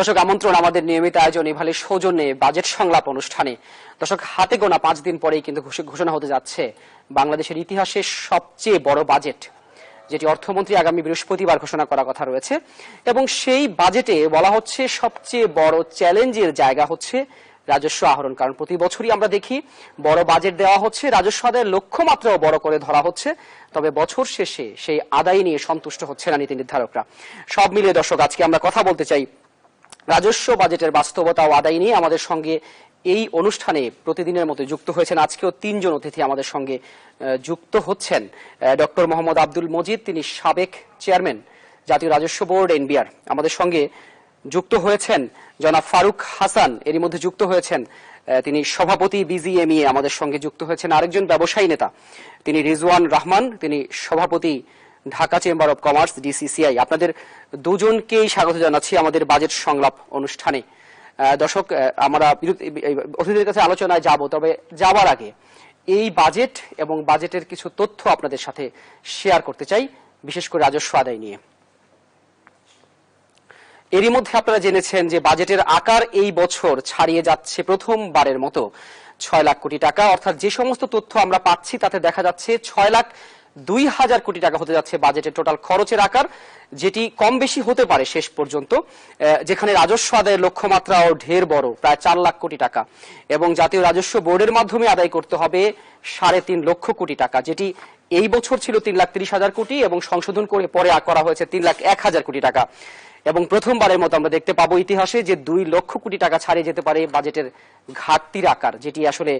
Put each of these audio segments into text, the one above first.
দর্শক, আমন্ত্রণ আমাদের নিয়মিত আয়োজন ইভালের সৌজন্যে বাজেট সংলাপ অনুষ্ঠানে। দর্শক, হাতে গোনা 5 দিন পরেই কিন্তু ঘোষণা হতে যাচ্ছে বাংলাদেশের ইতিহাসের সবচেয়ে বড় বাজেট, যেটি অর্থমন্ত্রী আগামী বৃহস্পতিবার ঘোষণা করার কথা রয়েছে। এবং সেই বাজেটে বলা হচ্ছে সবচেয়ে বড় চ্যালেঞ্জের জায়গা হচ্ছে রাজস্ব আহরণ। কারণ প্রতি বছরই আমরা দেখি বড় বাজেট দেওয়া হচ্ছে, রাজস্ব আদায়ের লক্ষ্যমাত্রাও বড় করে ধরা হচ্ছে, তবে বছর শেষে সেই আদায় নিয়ে সন্তুষ্ট হচ্ছে না নীতি নির্ধারকরা। সব মিলিয়ে দর্শক, আজকে আমরা কথা বলতে চাই রাজস্ব বাজেটের বাস্তবতা ও আদায় নিয়ে। আমাদের সঙ্গে এই অনুষ্ঠানে প্রতিদিনের মতো যুক্ত হয়েছেন আজকেও 3 জন অতিথি আমাদের সঙ্গে যুক্ত হচ্ছেন। ডক্টর মোহাম্মদ আব্দুল মজিদ, তিনি সাবেক চেয়ারম্যান জাতীয় রাজস্ব বোর্ড এনবিআর। আমাদের সঙ্গে যুক্ত হয়েছেন জনাব ফারুক হাসান, এরই মধ্যে যুক্ত হয়েছেন তিনি সভাপতি বিজিএমইএ। আমাদের সঙ্গে যুক্ত হয়েছেন আরেকজন ব্যবসায়ী নেতা, তিনি রিজওয়ান রহমান, তিনি সভাপতি Dhaka chamber of commerce DCCI. আপনাদের দুজনকেই স্বাগত জানাচ্ছি আমাদের বাজেট সংলাপ অনুষ্ঠানে। দর্শক, আমরা অতিথিদের কাছে আলোচনায় যাব, তবে যাওয়ার আগে এই বাজেট এবং বাজেটের কিছু তথ্য আপনাদের সাথে শেয়ার করতে চাই, বিশেষ করে রাজস্ব আদায় নিয়ে। এরই মধ্যে আপনারা জেনেছেন যে বাজেটের আকার এই বছর ছাড়িয়ে যাচ্ছে প্রথমবারের মতো 6 লাখ কোটি টাকা। অর্থাৎ যে সমস্ত তথ্য আমরা পাচ্ছি তাতে দেখা যাচ্ছে 6,02,000 কোটি টাকা হতে যাচ্ছে বাজেটের টোটাল খরচের আকার, যেটি কম বেশি হতে পারে শেষ পর্যন্ত, যেখানে রাজস্ব আদায়ের লক্ষ্যমাত্রাও ঢের বড়, প্রায় 4 লাখ কোটি টাকা। এবং জাতীয় রাজস্ব বোর্ডের মাধ্যমে আদায় করতে হবে 3.5 লক্ষ কোটি টাকা, যেটি এই বছর ছিল 3,30,000 কোটি এবং সংশোধন করে পরে করা হয়েছে 3,01,000 কোটি টাকা। এবং প্রথমবারের মতো আমরা দেখতে পাবো ইতিহাসে যে 2 লক্ষ কোটি টাকা ছাড়িয়ে যেতে পারে বাজেটের ঘাটতির আকার, যেটি আসলে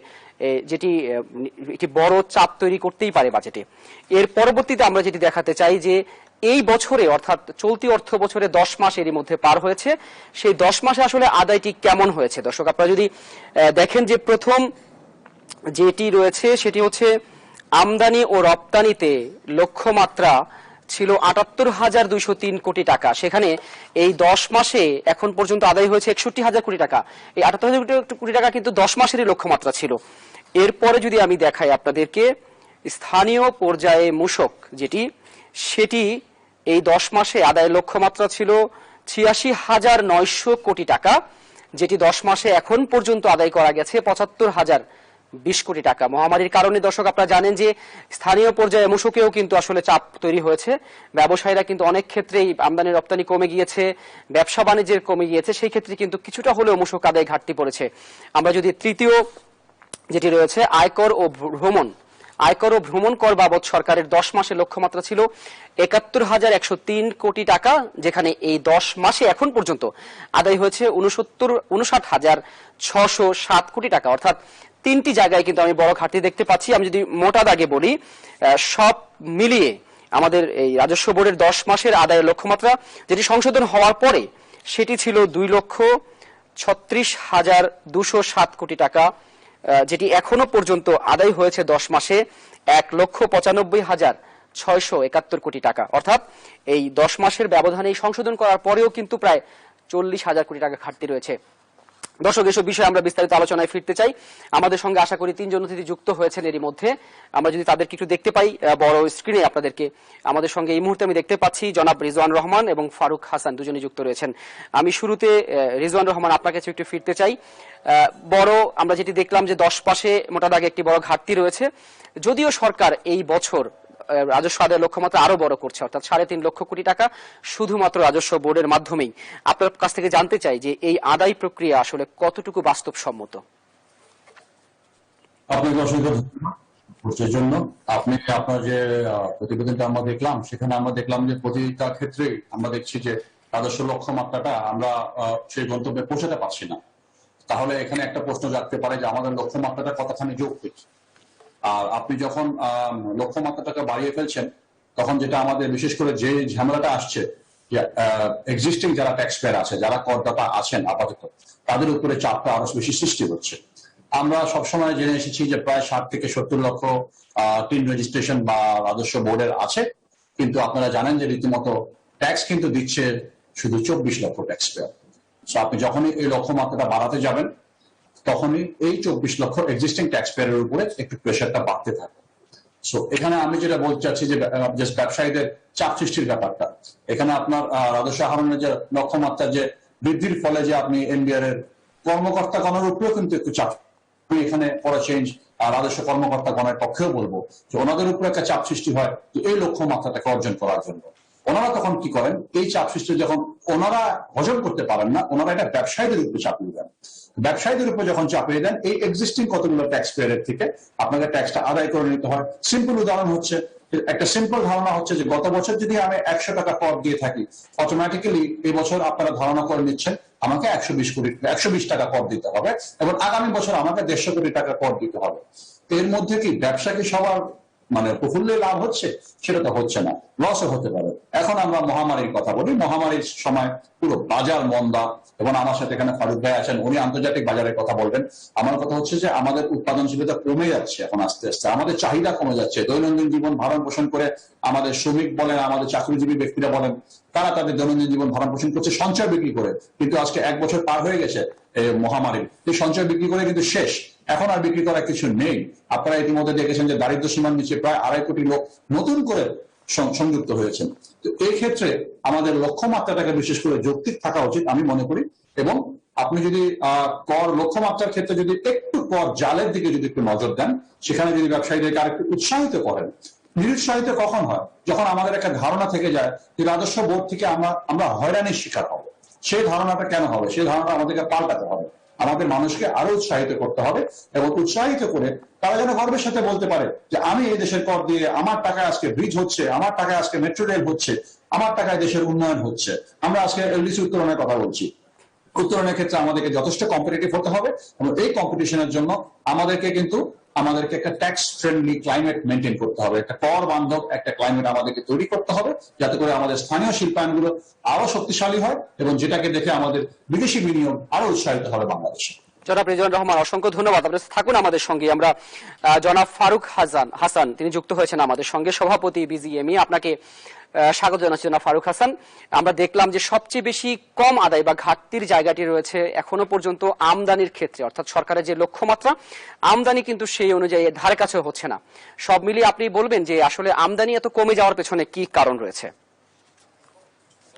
একটি বড় চাপ তৈরি করতেই পারে বাজেটে। এর পরবর্তীতে আমরা যেটি দেখাতে চাই যে এই বছরে, অর্থাৎ চলতি অর্থ বছরে 10 মাস এরই মধ্যে পার হয়েছে, সেই 10 মাসে আসলে আদায়টি কেমন হয়েছে। দর্শক, আপনারা যদি দেখেন যে প্রথম যেটি রয়েছে সেটি হচ্ছে আমদানি ও রপ্তানিতে লক্ষ্যমাত্রা ছিল 78,203 কোটি টাকা। সেখানে এই 10 মাসে এখন পর্যন্ত আদায় হয়েছে 61,000 কোটি টাকা। এই 78,000 কোটি টাকা কিন্তু 10 মাসেরই লক্ষ্যমাত্রা ছিল। এরপরে যদি আমি দেখাই আপনাদেরকে স্থানীয় পর্যায়ে মূসক, সেটি এই 10 মাসে আদায়ের লক্ষ্যমাত্রা ছিল 86,900 কোটি টাকা, যেটি 10 মাসে এখন পর্যন্ত আদায় করা গেছে 75,020 কোটি টাকা। মহামারীর কারণে দর্শক আপনারা জানেন যে স্থানীয় পর্যায়ে মূসকেও কিন্তু আসলে চাপ তৈরি হয়েছে। ব্যবসায়ীরা কিন্তু অনেক ক্ষেত্রেই আমদানি রপ্তানি কমে গিয়েছে, ব্যবসা বাণিজ্যের কমে গিয়েছে, সেই ক্ষেত্রে কিন্তু কিছুটা হলেও মূসক আদায় ঘাটতি পড়েছে। আমরা যদি তৃতীয় যেটি রয়েছে আয়কর ও ভ্রমণ কর বাবদ সরকারের 10 মাসের লক্ষ্যমাত্রা ছিল 71,103 কোটি টাকা, যেখানে এই 10 মাসে এখন পর্যন্ত আদায় হয়েছে 59,607 কোটি টাকা। অর্থাৎ 3টি জায়গায় কিন্তু আমি বড় ঘাটতি দেখতে পাচ্ছি। আমি যদি মোটা দাগে বলি, সব মিলিয়ে আমাদের এই রাজস্ব বোর্ডের 10 মাসের আদায়ের লক্ষ্যমাত্রা, যেটি সংশোধন হওয়ার পরে সেটি ছিল 2,36,207 কোটি টাকা, যেটি এখনো পর্যন্ত আদায় হয়েছে 10 মাসে 1,95,671 কোটি টাকা। অর্থাৎ এই 10 মাসের ব্যবধানে সংশোধন করার পরেও কিন্তু প্রায় 40,000 কোটি টাকা ঘাটতি রয়েছে। দর্শক, এসব বিষয়ে আমরা বিস্তারিত আলোচনায় ফিরতে চাই। আমাদের সঙ্গে আশা করি 3 জন অতিথি যুক্ত হয়েছেন। এরই মধ্যে আমরা যদি তাদেরকে একটু দেখতে পাই বড় স্ক্রিনে আপনাদেরকে, আমাদের সঙ্গে এই মুহূর্তে আমি দেখতে পাচ্ছি জনাব রিজওয়ান রহমান এবং ফারুক হাসান, দুজনেই যুক্ত রয়েছেন। আমি শুরুতে রিজওয়ান রহমান আপনার কাছে একটু ফিরতে চাই। আমরা যেটি দেখলাম যে 10 মাসে মোটা দাগে একটি বড় ঘাটতি রয়েছে, যদিও সরকার এই বছর রাজস্ব আদায়ের লক্ষ্যমাত্রা আরো বড় করছে, অর্থাৎ 3.5 লক্ষ কোটি টাকা শুধুমাত্র রাজস্ব বোর্ডের মাধ্যমেই। আপনার কাছ থেকে জানতে চাই যে এই আদায় প্রক্রিয়া আসলে কতটুকু বাস্তবসম্মত। আপনাকে অসংখ্য ধন্যবাদ জন্য। আপনি আপনার যে প্রতিবেদনটা আমরা দেখলাম, সেখানে আমরা দেখলাম যে প্রতিটা ক্ষেত্রে আমরা দেখছি যে রাজস্ব লক্ষ্যমাত্রাটা আমরা সেই গন্তব্যে পৌঁছাতে পারছি না। তাহলে এখানে একটা প্রশ্ন জাগতে পারে যে আমাদের লক্ষ্যমাত্রাটা কতখানি যৌক্তিক। আর আপনি যখন লক্ষ্যমাত্রাটাকে বাড়িয়ে ফেলছেন, তখন যেটা আমাদের বিশেষ করে যে ঝামেলাটা আসছে, এক্সিস্টিং যারা ট্যাক্স পেয়ার আছে, যারা করদাতা আছেন আপাতত, তাদের উপরে চাপটা আরো বেশি সৃষ্টি হচ্ছে। আমরা সবসময় জেনে এসেছি যে প্রায় 60 থেকে 70 লক্ষ টিন রেজিস্ট্রেশন বা রাজস্ব বোর্ডের আছে, কিন্তু আপনারা জানেন যে রীতিমতো ট্যাক্স কিন্তু দিচ্ছে শুধু 24 লক্ষ ট্যাক্স পেয়ার। আপনি যখনই এই লক্ষ্যমাত্রাটা বাড়াতে যাবেন, তখনই এই 24 লক্ষ এক্সিস্টিং ট্যাক্স পেয়ারের উপরে একটু প্রেশারটা বাড়তে থাকে। সো এখানে আমি যেটা বলতে চাচ্ছি যে ব্যবসায়ীদের চাপ সৃষ্টির ব্যাপারটা, এখানে আপনার রাজস্ব আহরণের যে লক্ষ্যমাত্রা যে বৃদ্ধির ফলে যে আপনি এনবিআর এর কর্মকর্তা গণের উপরেও কিন্তু একটু চাপ, আমি এখানে পড়া চেঞ্জ আর রাজস্ব কর্মকর্তা গণের পক্ষেও বলবো যে ওনাদের উপরে একটা চাপ সৃষ্টি হয় যে এই লক্ষ্যমাত্রাটাকে অর্জন করার জন্য। ওনারা তখন কি করেন, এই চাপ সৃষ্টি যখন ওনারা হজম করতে পারেন না, ওনারা এটা ব্যবসায়ীদের উপরে চাপিয়ে দেন। ব্যবসায়ীদের উপরে যখন চাপিয়ে দেন, এই এক্সিস্টিং কতগুলো ট্যাক্স পেয়ারের থেকে আপনাকে ট্যাক্সটা আদায় করে নিতে হয়। সিম্পল উদাহরণ হচ্ছে, একটা সিম্পল ধারণা হচ্ছে যে গত বছর যদি আমি 100 টাকা কর দিয়ে থাকি, অটোমেটিক্যালি এই বছর আপনারা ধারণা করে নিচ্ছেন আমাকে 120 টাকা কর দিতে হবে, এবং আগামী বছর আমাকে 150 কোটি টাকা কর দিতে হবে। এর মধ্যে কি ব্যবসা কি সবার মানে প্রফুল্লে লাভ হচ্ছে? সেটা তো হচ্ছে না, লসও হতে পারে। এখন আমরা মহামারীর কথা বলি, মহামারীর সময় পুরো বাজার মন্দা, এবং আমার সাথে এখানে ফারুক ভাই আছেন, উনি আন্তর্জাতিক বাজারের কথা বলবেন। আমার কথা হচ্ছে যে আমাদের উৎপাদনশীলতা কমে যাচ্ছে, এখন আস্তে আস্তে আমাদের চাহিদা কমে যাচ্ছে। দৈনন্দিন জীবন ভরণ পোষণ করে আমাদের শ্রমিক বলেন, আমাদের চাকরিজীবী ব্যক্তিরা বলেন, তারা তাদের দৈনন্দিন জীবন ভরণ পোষণ করছে সঞ্চয় বিক্রি করে। কিন্তু আজকে 1 বছর পার হয়ে গেছে এই মহামারীর, এই সঞ্চয় বিক্রি করে কিন্তু শেষ, এখন আর বিক্রি করার কিছু নেই। আপনারা ইতিমধ্যে দেখেছেন যে দারিদ্র সীমার নিচে প্রায় 2.5 কোটি লোক নতুন করে সংযুক্ত হয়েছেন। তো এই ক্ষেত্রে আমাদের লক্ষ্যমাত্রাটাকে বিশেষ করে যৌক্তিক থাকা উচিত আমি মনে করি। এবং আপনি যদি কর লক্ষ্যমাত্রার ক্ষেত্রে যদি একটু কর জালের দিকে যদি একটু নজর দেন, সেখানে যদি ব্যবসায়ীদেরকে আরেকটু উৎসাহিত করেন। নিরুৎসাহিত কখন হয়? যখন আমাদের একটা ধারণা থেকে যায় যে রাজস্ব বোর্ড থেকে আমরা হয়রানির শিকার হব। সেই ধারণাটা কেন হবে? সেই ধারণাটা আমাদেরকে পাল্টাতে হবে। আমাদের মানুষকে আরো উৎসাহিত করতে হবে, এবং উৎসাহিত করে তারা যেন গর্বের সাথে বলতে পারে যে আমি এই দেশের কর দিয়ে আমার টাকায় আজকে ব্রিজ হচ্ছে, আমার টাকায় আজকে মেট্রো রেল হচ্ছে, আমার টাকায় দেশের উন্নয়ন হচ্ছে। আমরা আজকে এলডিসি উত্তোলনের কথা বলছি। উত্তোলনের ক্ষেত্রে আমাদেরকে যথেষ্ট কম্পিটিটিভ হতে হবে, এবং এই কম্পিটিশনের জন্য আমাদেরকে একটা ট্যাক্স ফ্রেন্ডলি ক্লাইমেট মেনটেন করতে হবে, একটা কর বান্ধব একটা ক্লাইমেট আমাদেরকে তৈরি করতে হবে, যাতে করে আমাদের স্থানীয় শিল্পায়নগুলো আরো শক্তিশালী হয়, এবং যেটাকে দেখে আমাদের বিদেশি বিনিয়োগ আরো উৎসাহিত হবে বাংলাদেশে। জনাব রিজওয়ানুর রহমান, অসংখ্য ধন্যবাদ। আপনারা থাকুন আমাদের সঙ্গে। আমরা জনাব ফারুক হাসান তিনি যুক্ত হয়েছেন আমাদের সঙ্গে, সভাপতি বিজিএমই। আপনাকে স্বাগত জানাচ্ছি জনাব ফারুক হাসান। আমরা দেখলাম যে সবচেয়ে বেশি কম আদায় বা ঘাটতির জায়গাটি রয়েছে এখনো পর্যন্ত আমদানির ক্ষেত্রে, অর্থাৎ সরকারের যে লক্ষ্যমাত্রা, আমদানি কিন্তু সেই অনুযায়ী ধারে কাছেও হচ্ছে না। সব মিলিয়ে আপনি বলবেন যে আসলে আমদানি এত কমে যাওয়ার পেছনে কি কারণ রয়েছে?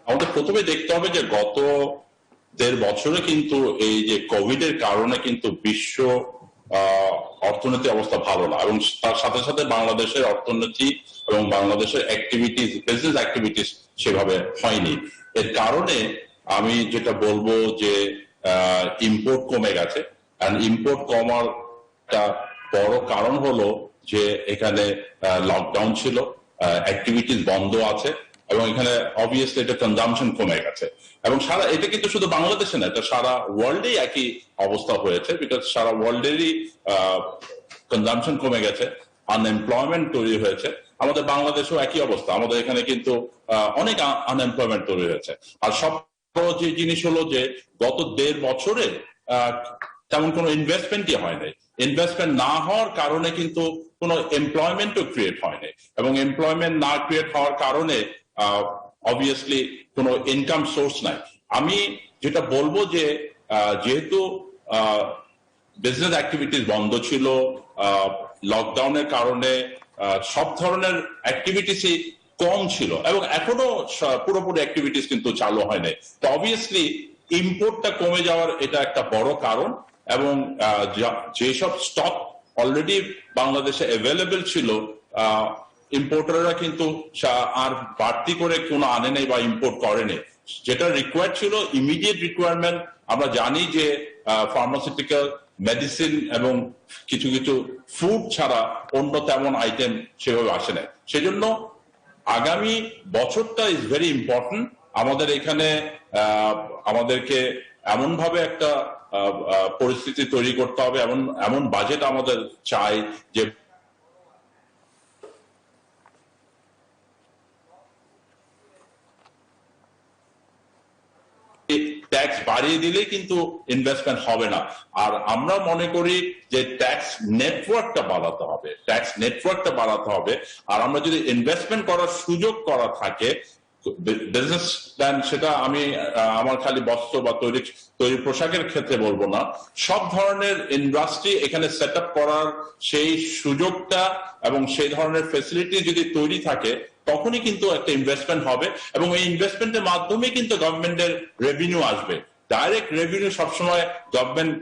আমাদের প্রথমে দেখতে হবে যে গত 1.5 বছরে কিন্তু এই যে কোভিড এর কারণে কিন্তু বিশ্ব অর্থনৈতিক অবস্থা ভালো না, এবং তার সাথে সাথে বাংলাদেশের অর্থনীতি এবং বাংলাদেশের অ্যাক্টিভিটিস, বিজনেস অ্যাক্টিভিটিস সেভাবে হয়নি। এর কারণে আমি যেটা বলবো যে ইম্পোর্ট কমে গেছে। আর ইম্পোর্ট কমার একটা বড় কারণ হলো যে এখানে লকডাউন ছিল, অ্যাক্টিভিটিস বন্ধ আছে, এবং এখানে অবভিয়াসলি এটা কনজাম্পশন কমে গেছে। এবং এটা কিন্তু শুধু বাংলাদেশে না, এটা সারা ওয়ার্ল্ডেই একই অবস্থা হয়েছে, বিকজ সারা ওয়ার্ল্ডেরই কনজাম্পশন কমে গেছে, আনএমপ্লয়মেন্ট তৈরি হয়েছে। আমাদের বাংলাদেশেও একই অবস্থা, আমাদের এখানে কিন্তু অনেক আনএমপ্লয়মেন্ট তৈরি হয়েছে। আর সব যে জিনিস হলো যে গত 1.5 বছরে তেমন কোনো ইনভেস্টমেন্টই হয় নাই। ইনভেস্টমেন্ট না হওয়ার কারণে কিন্তু কোনো এমপ্লয়মেন্টও ক্রিয়েট হয় নাই, এবং এমপ্লয়মেন্ট না ক্রিয়েট হওয়ার কারণে অবভিয়াসলি কোনো ইনকাম সোর্স নাই। আমি যেটা বলবো যে যেহেতু বিজনেস অ্যাক্টিভিটিস বন্ধ ছিল, লকডাউনের কারণে সব ধরনের অ্যাক্টিভিটিসই কম ছিল, এবং এখনো পুরোপুরি অ্যাক্টিভিটিস কিন্তু চালু হয় নাই। তো অবভিয়াসলি ইম্পোর্টটা কমে যাওয়ার এটা একটা বড় কারণ। এবং যেসব স্টক অলরেডি বাংলাদেশে অ্যাভেলেবেল ছিল, ইম্পোর্টাররা কিন্তু আর বাড়তি করে কোনো আনে নেই বা ইম্পোর্ট করেনি। যেটা রিকোয়ার্ড ছিল ইমিডিয়েট রিকোয়ারমেন্ট, আমরা জানি যে ফার্মাসিউটিক্যাল, মেডিসিন এবং কিছু কিছু ফুড ছাড়া অন্য তেমন আইটেম সেভাবে আসে না। সেজন্য আগামী বছরটা ইজ ভেরি ইম্পর্টেন্ট। আমাদের এখানে আমাদেরকে এমন ভাবে একটা পরিস্থিতি তৈরি করতে হবে, এমন বাজেট আমাদের চাই যে ট্যাক্স বাড়িয়ে দিলে কিন্তু ইনভেস্টমেন্ট হবে না। আর আমরা মনে করি যে ট্যাক্স নেটওয়ার্কটা বাড়াতে হবে, ট্যাক্স নেটওয়ার্কটা বাড়াতে হবে। আর আমরা যদি ইনভেস্টমেন্ট করার সুযোগ করা থাকে বিজনেস প্ল্যান, সেটা আমি আমার খালি বস্ত্র বা তৈরি পোশাকের ক্ষেত্রে বলবো না, সব ধরনের ইন্ডাস্ট্রি এখানে সেট আপ করার সেই সুযোগটা এবং সেই ধরনের ফেসিলিটি যদি তৈরি থাকে, তখনই কিন্তু একটা ইনভেস্টমেন্ট হবে, এবং এই ইনভেস্টমেন্টের মাধ্যমে কিন্তু গভর্নমেন্টের রেভিনিউ আসবে। ডাইরেক্ট রেভিনিউ সবসময় গভর্নমেন্ট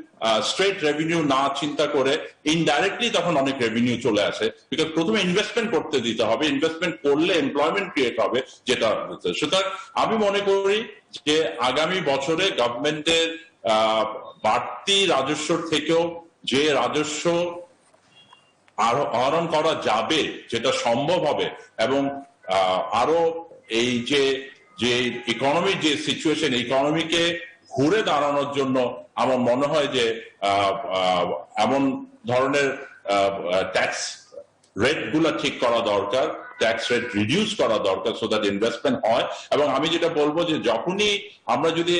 স্ট্রেট রেভিনিউ না চিন্তা করে ইনডাইরেক্টলি তখন অনেক রেভিনিউ চলে আসে, বিকজ প্রথমে ইনভেস্টমেন্ট করতে দিতে হবে, ইনভেস্টমেন্ট করলে এমপ্লয়মেন্ট ক্রিয়েট হবে, যেটা সুতরাং আমি মনে করি যে আগামী বছরে গভর্নমেন্টের বাড়তি রাজস্ব থেকেও যে রাজস্ব আহরণ করা যাবে, যেটা সম্ভব হবে, এবং আরো এই যে ইকোনমির যে সিচুয়েশন, ইকোনমিকে ঘুরে দাঁড়ানোর জন্য আমার মনে হয় যে এমন ধরনের ট্যাক্স রেট গুলা ঠিক করা দরকার, ট্যাক্স রেট রিডিউস করা দরকার, সো দ্যাট ইনভেস্টমেন্ট হয়। এবং আমি যেটা বলবো যে যখনই আমরা যদি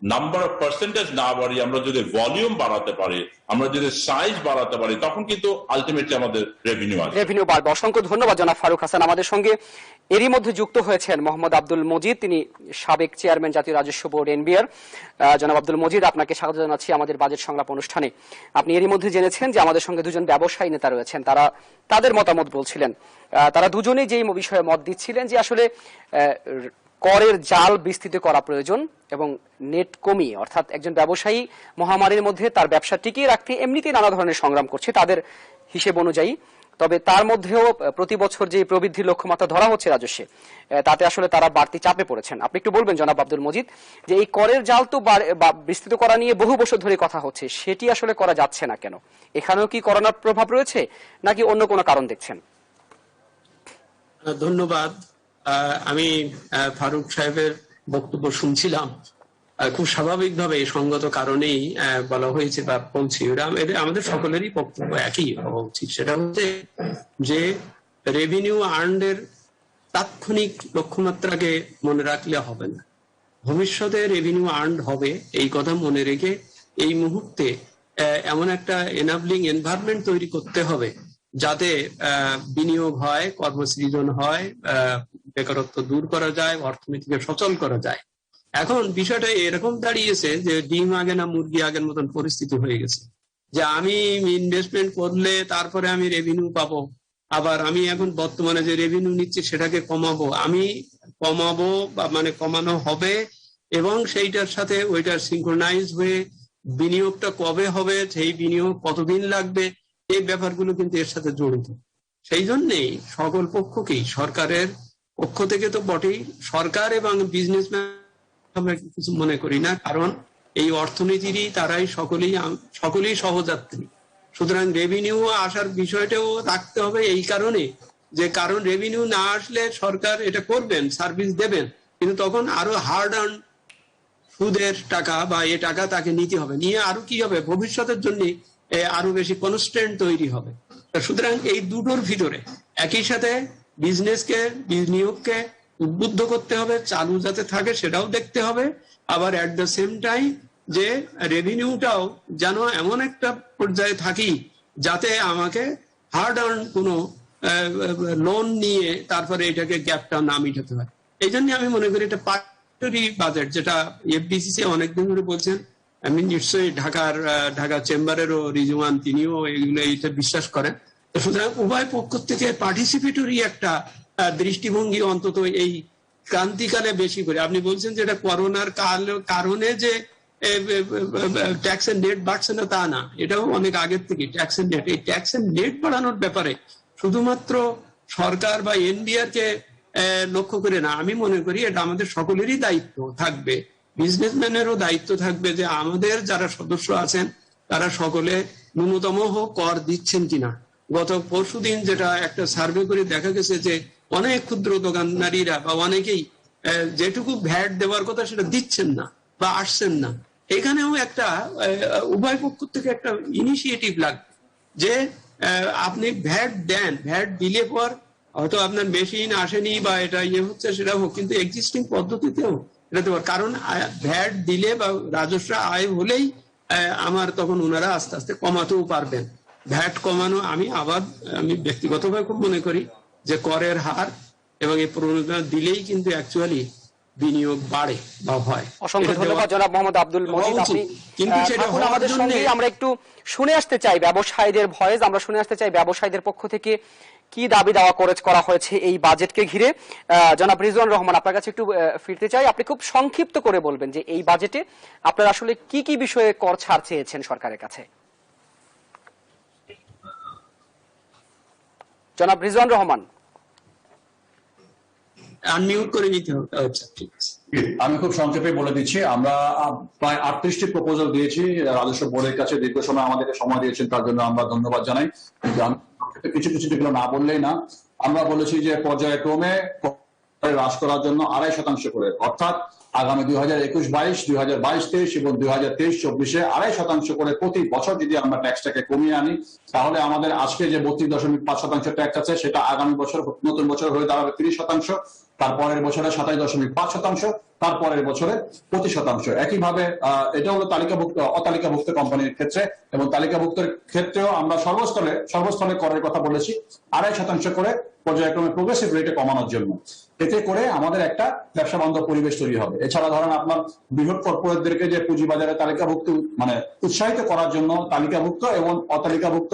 নাম্বার অফ পার্সেন্টেজ না বাড়ি, আমরা যদি ভলিউম বাড়াতে পারি, আমরা যদি সাইজ বাড়াতে পারি, তখন কিন্তু আলটিমেটলি আমাদের রেভিনিউ বাড়বে। অসংখ্য ধন্যবাদ জনাব ফারুক হাসান। আমাদের সঙ্গে এরই মধ্যে যুক্ত হয়েছেন মোহাম্মদ আব্দুল মজিদ, তিনি সাবেক চেয়ারম্যান জাতীয় রাজস্ব বোর্ড এনবিআর। জনাব আব্দুল মজিদ, আপনাকে স্বাগত জানাচ্ছি আমাদের বাজেট সংলাপ অনুষ্ঠানে। আপনি এরই মধ্যে জেনেছেন যে আমাদের সঙ্গে দুজন ব্যবসায়ী নেতা রয়েছেন, তারা তাদের মতামত বলছিলেন। তারা দুজনেই যেই বিষয়ে মত দিচ্ছিলেন যে আসলে করের জাল বিস্তৃত করা প্রয়োজন এবং নেট কমিয়ে, অর্থাৎ একজন ব্যবসায়ী মহামারীর মধ্যে তার ব্যবসা টিকিয়ে রাখতে এমনিতেই নানা ধরনের সংগ্রাম করছে তাদের হিসেব অনুযায়ী, তবে তার মধ্যেও প্রতি বছর যে প্রবৃদ্ধির লক্ষ্যমাত্রা ধরা হচ্ছে রাজস্বে, তাতে আসলে তারা বাড়তি চাপে পড়েছেন। আপনি একটু বলবেন জনাব আব্দুল মজিদ যে এই করের জাল তো বিস্তৃত করা নিয়ে বহু বছর ধরে কথা হচ্ছে, সেটি আসলে করা যাচ্ছে না কেন? এখানেও কি করোনার প্রভাব রয়েছে নাকি অন্য কোনো কারণ দেখছেন? ধন্যবাদ। আমি ফারুক সাহেবের বক্তব্য শুনছিলাম, খুব স্বাভাবিকভাবে সঙ্গত কারণেই বলা হয়েছে বা বলছি, আমাদের সকলেরই বক্তব্য একই হওয়া উচিত। সেটা হচ্ছে যে রেভিনিউ আর্নের তাৎক্ষণিক লক্ষ্যমাত্রাকে মনে রাখলে হবে না, ভবিষ্যতে রেভিনিউ আর্ন হবে এই কথা মনে রেখে এই মুহূর্তে এমন একটা এনাবলিং এনভায়রনমেন্ট তৈরি করতে হবে যাতে বিনিয়োগ হয়, কর্মসৃজন হয়, বেকারত্ব দূর করা যায়, অর্থনীতিকে সচল করা যায়। এখন বিষয়টা এরকম দাঁড়িয়েছে যে ডিম আগে না মুরগি আগের মতন পরিস্থিতি হয়ে গেছে, যে আমি ইনভেস্টমেন্ট করলে তারপরে আমি রেভিনিউ পাবো, আবার আমি এখন বর্তমানে যে রেভিনিউ নিচ্ছি সেটাকে কমাবো বা মানে কমানো হবে, এবং সেইটার সাথে ওইটার সিঙ্ক্রোনাইজ হয়ে বিনিয়োগটা কবে হবে, সেই বিনিয়োগ কতদিন লাগবে, এই ব্যাপারগুলো কিন্তু এর সাথে জড়িত। সেই জন্যেই সকল পক্ষকেই, সরকারের পক্ষ থেকে তো বটেই, সরকার এবং বিজনেসম্যান আমরা কিছু মনে করি না, কারণ এই অর্থনীতিরই তারাই সকলেই সহযাত্রী। সুতরাং রেভিনিউ আসার বিষয়টাও রাখতে হবে এই কারণে যে কারণ রেভিনিউ না আসলে সরকার এটা করবেন, সার্ভিস দেবেন, কিন্তু তখন আরো হার্ড আর্ন সুদের টাকা বা এ টাকা তাকে নিতে হবে, নিয়ে আরো কি হবে, ভবিষ্যতের জন্য আরো বেশি কনস্ট্যান্ট তৈরি হবে। সুতরাং এই দুটোর ভিতরে একই সাথে বিজনেসকে, বিনিয়োগকে উদ্বুদ্ধ করতে হবে, চালু যাতে থাকে সেটাও দেখতে হবে, আবার অ্যাট দ্য সেম টাইম যে রেভিনিউটাও যেন এমন একটা পর্যায়ে থাকি যাতে আমাকে হার্ড আর্ন কোনো লোন নিয়ে তারপরে এটাকে গ্যাপটা না মিটাতে হয়। এই জন্য আমি মনে করি এটা পার্টিকুলারি বাজেট, যেটা এফডিসিসি অনেকদিন ধরে বলছেন, আমি নিশ্চয়ই ঢাকা চেম্বারেরও রিজওয়ান, তিনিও এগুলো এইটা বিশ্বাস করেন। সুতরাং উভয় পক্ষ থেকে পার্টিসিপেটরি একটা দৃষ্টিভঙ্গি অন্তত এই ক্রান্তিকালে বেশি করে। আপনি বলছেন যে এটা করোনার কারণে যে ট্যাক্সের নেট বাড়ছে না তা না, এটাও অনেক আগের থেকে ট্যাক্সের নেট, এই ট্যাক্সের নেট বাড়ানোর ব্যাপারে শুধুমাত্র সরকার বা এনবিআর কে লক্ষ্য করে না, আমি মনে করি এটা আমাদের সকলেরই দায়িত্ব থাকবে, বিজনেসম্যানেরও দায়িত্ব থাকবে যে আমাদের যারা সদস্য আছেন তারা সকলে ন্যূনতম কর দিচ্ছেন কিনা। গত পরশুদিন যেটা একটা সার্ভে করে দেখা গেছে যে অনেক ক্ষুদ্র দোকানদারিরা বা অনেকেই যেটুকু ভ্যাট দেওয়ার কথা সেটা দিচ্ছেন না বা আসছেন না। এখানেও একটা উভয় পক্ষ থেকে একটা ইনিশিয়েটিভ লাগবে যে আপনি ভ্যাট দেন, ভ্যাট দিলে পর হয়তো আপনার মেশিন আসেনি বা এটা হচ্ছে সেটা হোক, কিন্তু এক্সিস্টিং পদ্ধতিতেও এটা দেওয়ার, কারণ ভ্যাট দিলে বা রাজস্ব আয় হলেই আমার তখন ওনারা আস্তে আস্তে কমাতেও পারবেন। ভ্যাট কমানো আমি ব্যক্তিগতভাবে খুব মনে করি যে করের হার এবং এই প্রণোদনা দিলেই কিন্তু অ্যাকচুয়ালি বিনিয়োগ বাড়ে বা হয়। অসংখ্য ধন্যবাদ জনাব মোহাম্মদ আব্দুল মজিদ। আপনি কিন্তু আমাদের সঙ্গে আমরা একটু শুনে আসতে চাই ব্যবসায়ীদের ভয়েস, আমরা শুনে আসতে চাই ব্যবসায়ীদের পক্ষ থেকে কি দাবি দাওয়া করা হয়েছে এই বাজেটকে ঘিরে। জনাব রিজওয়ান রহমান, আপনার কাছে একটু ফিরতে চাই। আপনি খুব সংক্ষিপ্ত করে বলবেন যে এই বাজেটে আপনারা আসলে কি কি বিষয়ে কর ছাড় চেয়েছেন সরকারের কাছে। জনাব রিজওয়ান রহমান, আনমিউট করে নিতে হচ্ছে। ঠিক আছে, আমি খুব সংক্ষেপে বলে দিচ্ছি। আমরা প্রায় 38টি প্রপোজাল দিয়েছি রাজস্ব বোর্ডের কাছে। দীর্ঘ সময় আমাদেরকে সময় দিয়েছেন, তার জন্য আমরা ধন্যবাদ জানাই। কিন্তু আমি কিছু কিছু যেগুলো না বললেই না। আমরা বলেছি যে পর্যায়ক্রমে হ্রাস করার জন্য 2.5% করে, অর্থাৎ আগামী 2021-22, 2022-23 এবং 2023-24 2.5% করে প্রতি বছর যদি আমরা ট্যাক্সটাকে কমিয়ে আনি, তাহলে আমাদের আজকে যে 32.5% ট্যাক্স আছে সেটা আগামী বছর নতুন বছর হয়ে দাঁড়াবে 30%, তারপরের বছরে 27.5%, তারপরের বছরে 25%। একইভাবে এটা হলো তালিকাভুক্ত অতালিকাভুক্ত কোম্পানির ক্ষেত্রে, এবং তালিকাভুক্তের ক্ষেত্রেও আমরা সর্বস্থলে করের কথা বলেছি 2.5% করে পর্যায়ক্রমে প্রোগ্রেসিভ রেটে কমানোর জন্য। এতে করে আমাদের একটা ব্যবসা বান্ধব পরিবেশ তৈরি হবে। এছাড়া ধরেন আপনার বৃহৎ কর্পোরেটদেরকে যে পুঁজিবাজারে তালিকাভুক্ত মানে উৎসাহিত করার জন্য তালিকাভুক্ত এবং অতালিকাভুক্ত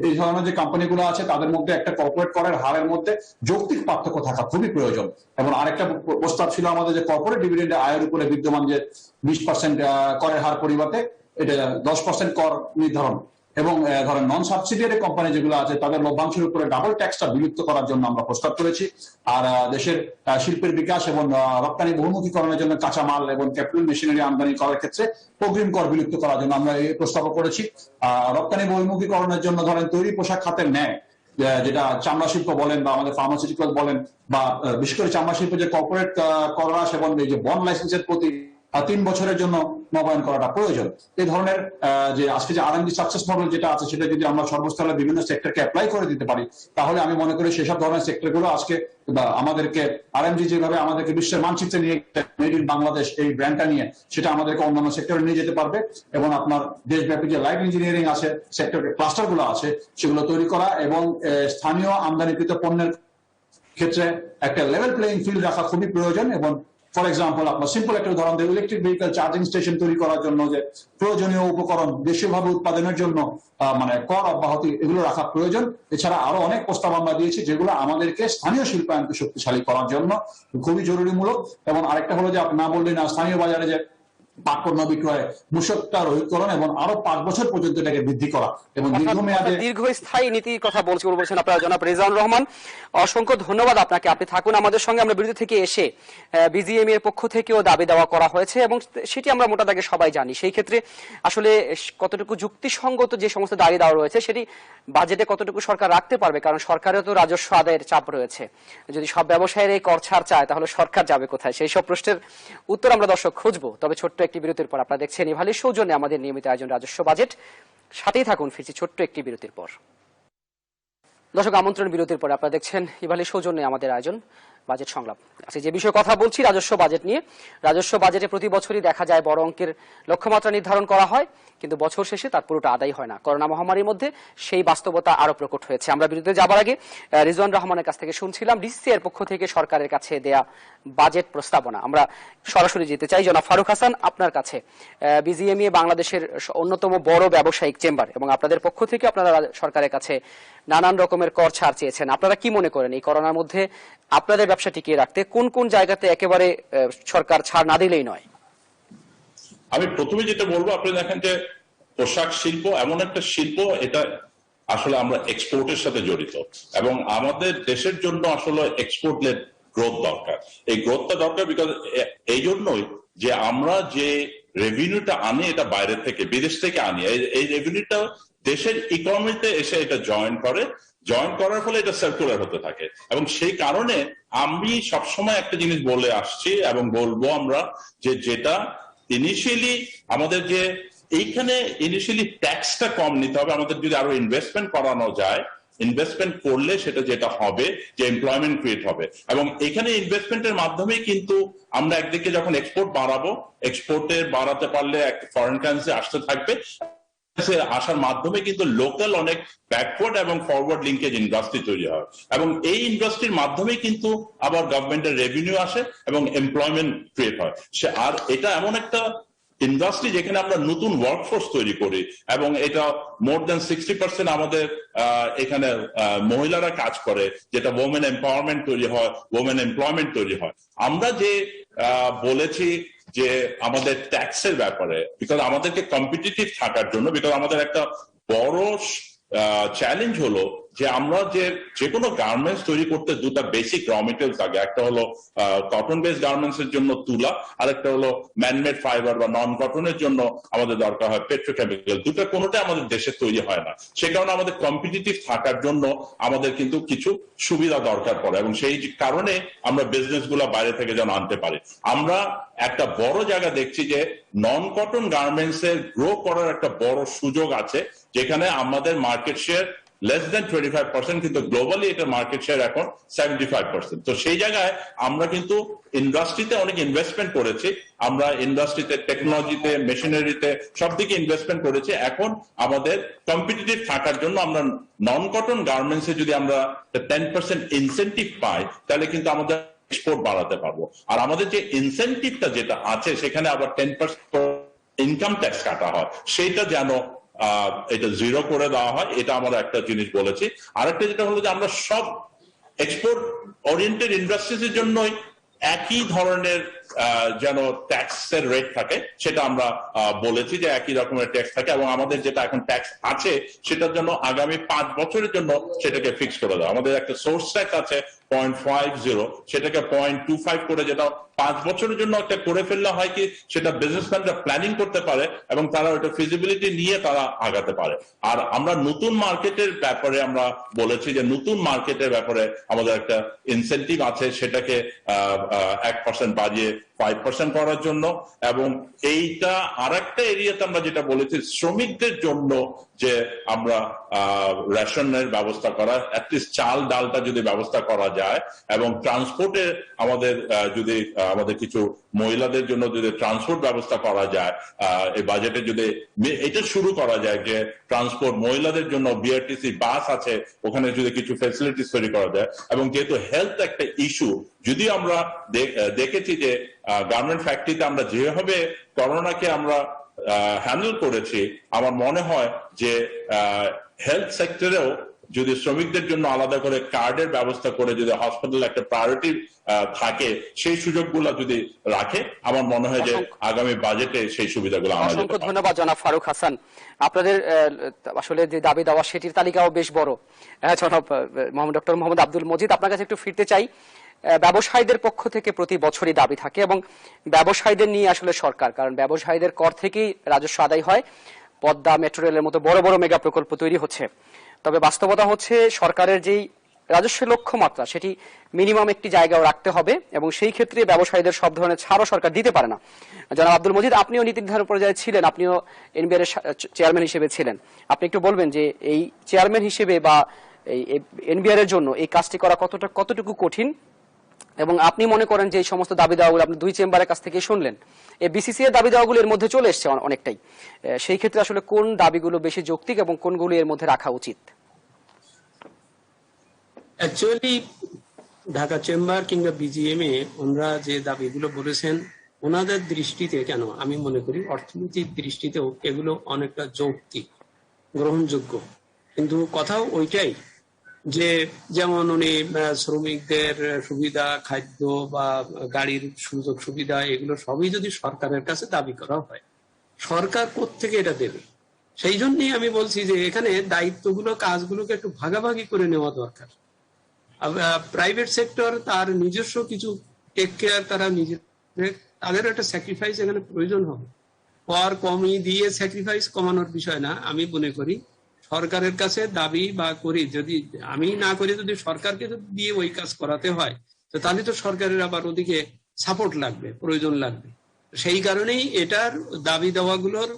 এই ধরনের যে কোম্পানিগুলো আছে তাদের মধ্যে একটা কর্পোরেট করের হারের মধ্যে যৌক্তিক পার্থক্য থাকা খুবই প্রয়োজন। এবং আরেকটা প্রস্তাব ছিল আমাদের যে কর্পোরেট ডিভিডেন্ড আয়ের উপরে বিদ্যমান যে 20% করের হার পরিবর্তে এটা 10% কর নির্ধারণ, এবং ধরেন নন সাবসিডিয়ারি কোম্পানি যেগুলো আছে তাদের লভ্যাংশের উপরে ডাবল ট্যাক্সটা বিলুপ্ত করার জন্য আমরা প্রস্তাব করেছি। আর দেশের শিল্পের বিকাশ এবং রপ্তানি বহুমুখীকরণের জন্য কাঁচামাল এবং ক্যাপিটাল মেশিনারি আমদানি করার ক্ষেত্রে অগ্রিম কর বিলুপ্ত করার জন্য আমরা এই প্রস্তাব করেছি। রপ্তানি বহুমুখীকরণের জন্য ধরেন তৈরি পোশাক খাতের ন্যায় যেটা চামড়া শিল্প বলেন বা আমাদের ফার্মাসিউটিক্যাল বলেন, বা বিশেষ করে চামড়া শিল্প যে কর্পোরেট কর হ্রাস এবং এই যে বন্ড লাইসেন্সের প্রতি 3 বছরের জন্য নবায়ন করাটা প্রয়োজন। এই ধরনের যে আজকে যে R&D সাকসেস মডেল যেটা আছে সেটা যদি আমরা সর্বস্তরে বিভিন্ন সেক্টরকে অ্যাপ্লাই করে দিতে পারি, তাহলে আমি মনে করি সেসব ধরনের সেক্টরগুলো আজকে আমাদেরকে RMG যেভাবে আমাদেরকে বিশ্বের মানচিত্রে নিয়ে মেড ইন বাংলাদেশ এই ব্র্যান্ডটা নিয়ে সেটা আমাদেরকে অন্যান্য সেক্টরে নিয়ে যেতে পারবে। এবং আপনার দেশব্যাপী যে লাইট ইঞ্জিনিয়ারিং আছে সেক্টর ক্লাস্টার গুলো আছে সেগুলো তৈরি করা এবং স্থানীয় আমদানিকৃত পণ্যের ক্ষেত্রে একটা লেভেল প্লেইং ফিল্ড রাখা খুবই প্রয়োজন। এবং ফর এক্সাম্পল আপনার সিম্পল একটা উদাহরণ দেয়, ইলেকট্রিক ভেহিকল চার্জিং স্টেশন তৈরি করার জন্য যে প্রয়োজনীয় উপকরণ দেশীয়ভাবে উৎপাদনের জন্য মানে কর অব্যাহতি এগুলো রাখা প্রয়োজন। এছাড়া আরো অনেক প্রস্তাব আমরা দিয়েছি যেগুলো আমাদেরকে স্থানীয় শিল্পায়নকে শক্তিশালী করার জন্য খুবই জরুরিমূলক। এবং আরেকটা হলো যে আপনি না বললেন না, স্থানীয় বাজারে যে পাট পণ্য বিক্রয় মূসকটা রহিতকরণ এবং আরো 5 বছর পর্যন্ত এটাকে বৃদ্ধি করা এবং দীর্ঘমেয়াদে দীর্ঘস্থায়ী নীতির কথা বলছেন আপনারা জনাব রিজওয়ান রহমান। অসংখ্য ধন্যবাদ আপনাকে, আপনি থাকুন আমাদের সঙ্গে। আমরা বিরতি থেকে এসে বিজিএমই এর পক্ষ থেকেও দাবি দেওয়া করা হয়েছে এবং সেটি আমরা মোটা দাগে সবাই জানি। সেই ক্ষেত্রে আসলে কতটুকু যুক্তিসঙ্গত যে সমস্ত দাবি দেওয়া রয়েছে সেটি বাজেটে কতটুকু সরকার রাখতে পারবে, কারণ সরকারেও তো রাজস্ব আদায়ের চাপ রয়েছে। যদি সব ব্যবসায়ীর এই কর ছাড় চায় তাহলে সরকার যাবে কোথায়? সেই সব প্রশ্নের উত্তর আমরা দর্শক খুঁজবো। তবে ছোট্ট একটি বিরতির পর আপনারা দেখছেন ইভালির সৌজন্যে আমাদের নিয়মিত আয়োজন রাজস্ব বাজেট। সাথেই থাকুন, ফিরছি ছোট্ট একটি বিরতির পর। দর্শক, আমন্ত্রণ বিরতির পর আপনারা দেখছেন ইভালির সৌজন্যে আমাদের আয়োজন বাজেট সংলাপ। আচ্ছা, যে বিষয়ে কথা বলছি রাজস্ব বাজেট নিয়ে। রাজস্ব বাজেটে প্রতি বছরই দেখা যায় বড় অঙ্কের লক্ষ্যমাত্রা নির্ধারণ করা হয়, কিন্তু বছর শেষে তার পুরোটা আদায় হয় না। করোনা মহামারীর মধ্যে সেই বাস্তবতা আরো প্রকট হয়েছে। আমরা বিরতিতে যাবার আগে রিজওয়ান রহমানের কাছ থেকে শুনছিলাম ডিসিসি এর পক্ষ থেকে সরকারের কাছে দেয়া বাজেট প্রস্তাবনা। আমরা সরাসরি যেতে চাই জনাব ফারুক হাসান আপনার কাছে। বিজিএমইএ বাংলাদেশের অন্যতম বড় ব্যবসায়িক চেম্বার এবং আপনাদের পক্ষ থেকে আপনারা সরকারের কাছে নানান রকমের কর ছাড় চেয়েছেন। আপনারা কি মনে করেন এই করোনার মধ্যে আপনাদের ব্যবসা টিকিয়ে রাখতে কোন কোন জায়গাতে একেবারে সরকার ছাড় না দিলেই নয়? আমি প্রথমে যেটা বলবো, আপনি দেখেন যে পোশাক শিল্প এমন একটা শিল্প, এটা আসলে আমরা এক্সপোর্টের সাথে জড়িত এবং আমাদের দেশের জন্য আসলে এক্সপোর্ট লেড গ্রোথ দরকার। এই গ্রোথটা দরকার বিকজ এই জন্যই যে আমরা যে রেভিনিউটা আনি এটা বাইরে থেকে বিদেশ থেকে আনি, এই রেভিনিউটা দেশের ইকোনমিতে এসে এটা জয়েন করার ফলে এটা সার্কুলার হতে থাকে। এবং সেই কারণে আমি সবসময় একটা জিনিস বলে আসছি এবং বলবো আমরা যে যেটা ইনিশিয়ালি আমাদের যে এইখানে ইনিশিয়ালি ট্যাক্সটা কম নিতে হবে। আমাদের যদি আরো ইনভেস্টমেন্ট করানো যায়, ইনভেস্টমেন্ট করলে সেটা যেটা হবে যে এমপ্লয়মেন্ট ক্রিয়েট হবে এবং এখানে ইনভেস্টমেন্টের মাধ্যমে কিন্তু আমরা একদিকে যখন এক্সপোর্ট বাড়াবো, এক্সপোর্টের বাড়াতে পারলে একটা ফরেন কারেন্সি আসতে থাকবে, আসার মাধ্যমে কিন্তু লোকাল অনেক ব্যাকওয়ার্ড এবং ফরওয়ার্ড লিঙ্কেজ ইন্ডাস্ট্রি তৈরি হয় এবং এই ইন্ডাস্ট্রির মাধ্যমে কিন্তু আবার গভর্নমেন্টের রেভিনিউ আসে এবং এমপ্লয়মেন্ট ক্রিয়েট হয়। আর এটা এমন একটা ইন্ডাস্ট্রি যেখানে আমরা নতুন ওয়ার্কফোর্স তৈরি করি এবং এটা মোর দেন 60% আমাদের এখানে মহিলারা কাজ করে, যেটা ওমেন এম্পাওয়ারমেন্ট তৈরি হয়, ওমেন এমপ্লয়মেন্ট তৈরি হয়। আমরা যে বলেছি যে আমাদের ট্যাক্সের ব্যাপারে, বিকজ আমাদেরকে কম্পিটিটিভ থাকার জন্য, বিকজ আমাদের একটা বড় চ্যালেঞ্জ হলো যে আমরা যে কোনো গার্মেন্টস তৈরি করতে দুটা বেসিক র মেটেরিয়ালস লাগে। একটা হলো কটন বেসড গার্মেন্টস এর জন্য তুলা, আর একটা হলো ম্যানমেড ফাইবার বা নন কটনের জন্য আমাদের দরকার হয় পেট্রোকেমিক্যাল। দুটা কোনোটাই আমাদের দেশে তৈরি হয় না। সে কারণে আমাদের কম্পিটিটিভ থাকার জন্য আমাদের কিন্তু কিছু সুবিধা দরকার পড়ে, এবং সেই কারণে আমরা বিজনেস গুলা বাইরে থেকে যেন আনতে পারি। আমরা একটা বড় জায়গা দেখছি যে নন কটন গার্মেন্টস এর গ্রো করার একটা বড় সুযোগ আছে, যেখানে আমাদের মার্কেট শেয়ার less than 25%, কিন্তু গ্লোবালি এটা মার্কেট শেয়ার এখন 75%। তো সেই জায়গায় আমরা কিন্তু ইন্ডাস্ট্রিতে অনেক ইনভেস্টমেন্ট করেছি, আমরা ইন্ডাস্ট্রিতে, টেকনোলজিতে, মেশিনারিতে সব দিকে ইনভেস্টমেন্ট করেছি। এখন আমাদের কম্পিটিটিভ থাকার জন্য আমরা নন কটন গার্মেন্টস এ যদি আমরা 10% ইনসেন্টিভ পাই, তাহলে কিন্তু আমাদের এক্সপোর্ট বাড়াতে পারবো। আর আমাদের যে ইনসেন্টিভটা যেটা আছে, সেখানে আবার 10% ইনকাম ট্যাক্স কাটা হয়, সেইটা যেন এটা 0 করে দেওয়া হয়। এটা আমরা একটা জিনিস বলেছি। আরেকটা যেটা হলো যে আমরা সব এক্সপোর্ট ওরিয়েন্টেড ইন্ডাস্ট্রিজ এর জন্যই একই ধরনের যেন ট্যাক্সের রেট থাকে, সেটা আমরা বলেছি যে একই রকমের ট্যাক্স থাকে, এবং আমাদের যেটা এখন ট্যাক্স আছে সেটার জন্য আগামী 5 বছরের জন্য সেটাকে ফিক্স করে দেওয়া। আমাদের একটা সোর্স ট্যাক্স আছে 0.50, সেটাকে 0.25 করে, যেটা 5 বছরের জন্য একটা করে ফেললে হয় কি, সেটা বিজনেসম্যানরা প্ল্যানিং করতে পারে এবং তারা ওটা ফিজিবিলিটি নিয়ে তারা আগাতে পারে। আর আমরা নতুন মার্কেটের ব্যাপারে আমরা বলেছি যে নতুন মার্কেটের ব্যাপারে আমাদের একটা ইনসেন্টিভ আছে, সেটাকে 1% বাড়িয়ে 5% করার জন্য। এবং এইটা আর একটা এরিয়াতে আমরা যেটা বলেছি, শ্রমিকদের জন্য যে আমরা রেশনের ব্যবস্থা করা, অ্যাটলিস্ট চাল ডালটা যদি ব্যবস্থা করা যায়, এবং ট্রান্সপোর্টে আমাদের যদি আমাদের কিছু মহিলাদের জন্য যদি ট্রান্সপোর্ট ব্যবস্থা করা যায়, এই বাজেটে যদি এটা শুরু করা যায় যে ট্রান্সপোর্ট মহিলাদের জন্য বিআরটিসি বাস আছে, ওখানে যদি কিছু ফ্যাসিলিটিস তৈরি করা যায়। এবং যেহেতু হেলথ একটা ইস্যু, যদি আমরা দেখেছি যে গার্মেন্ট ফ্যাক্টরিতে আমরা যেভাবে করোনাকে আমরা হ্যান্ডেল করেছি, আমার মনে হয় যে হেলথ সেক্টরেও যদি শ্রমিকদের জন্য আলাদা করে কার্ডের ব্যবস্থা করে যদি হসপিটাল একটা প্রায়োরিটি থাকে, সেই সুযোগগুলো যদি রাখে, আমার মনে হয় যে আগামী বাজেটে সেই সুবিধাগুলো আনা যেতে পারে। অসংখ্য ধন্যবাদ জনাব ফারুক হাসান। আপনাদের আসলে যে দাবি দেওয়া, সেটির তালিকাও বেশ বড়। জনাব ডক্টর মোহাম্মদ আব্দুল মজিদ, আপনার কাছে একটু ফিরতে চাই। ব্যবসায়ীদের পক্ষ থেকে প্রতি বছরই দাবি থাকে, এবং ব্যবসায়ীদের নিয়ে আসলে সরকার, কারণ ব্যবসায়ীদের কর থেকেই রাজস্ব আদায় হয়, পদ্মা মেট্রো রেলের মতো বড় বড় মেগা প্রকল্প তৈরি হচ্ছে। তবে বাস্তবতা হচ্ছে সরকারের যেই রাজস্বের লক্ষ্যমাত্রা, সেটি মিনিমাম একটি জায়গাও রাখতে হবে, এবং সেই ক্ষেত্রে ব্যবসায়ীদের সব ধরনের ছাড়ও সরকার দিতে পারে না। জনাব আব্দুল মজিদ, আপনিও নীতি নির্ধারণ পর্যায়ে ছিলেন, আপনিও এনবিআর এর চেয়ারম্যান হিসেবে ছিলেন। আপনি একটু বলবেন যে এই চেয়ারম্যান হিসেবে বা এই এনবিআর এর জন্য এই কাজটি করা কতটুকু কঠিন, এবং আপনি মনে করেন যে এই সমস্ত দাবি দাওয়াগুলো আপনি দুই চেম্বারের কাছ থেকে শুনলেন, এই বিসিসিআই এর দাবি দাওয়াগুলো এর মধ্যে চলে এসছে অনেকটাই, সেই ক্ষেত্রে আসলে কোন দাবিগুলো বেশি যৌক্তিক এবং কোনগুলো এর মধ্যে রাখা উচিত? অ্যাকচুয়ালি ঢাকা চেম্বার কিংবা বিজিএমএ ওনারা যে দাবিগুলো বলেছেন, ওনাদের দৃষ্টিতে, কেন আমি মনে করি অর্থনৈতিক দৃষ্টিতেও এগুলো অনেকটা যৌক্তিক, গ্রহণযোগ্য। কিন্তু কথাও ওইটাই যে যেমন উনি শ্রমিকদের সুবিধা, খাদ্য বা গাড়ির সুযোগ সুবিধা, এগুলো সবই যদি সরকারের কাছে দাবি করা হয়, সরকার কোত্থেকে এটা দেবে? সেই জন্যই আমি বলছি যে এখানে দায়িত্বগুলো, কাজগুলোকে একটু ভাগাভাগি করে নেওয়া দরকার। প্রাইভেট সেক্টর তার নিজস্ব কিছু টেক কেয়ার, তারা তাদের একটা স্যাক্রিফাইস এখানে প্রয়োজন হবে। কর কমিয়ে দিয়ে স্যাক্রিফাইস কমানোর বিষয় না। আমি মনে করি সরকারের কাছে দাবি বা করি, যদি আমি না করি, যদি সরকারকে দিয়ে ওই কাজ করাতে হয়, তো তাহলে তো সরকারের আবার ওদিকে সাপোর্ট লাগবে, প্রয়োজন লাগবে। সেই কারণেই এটার দাবি দেওয়াগুলোর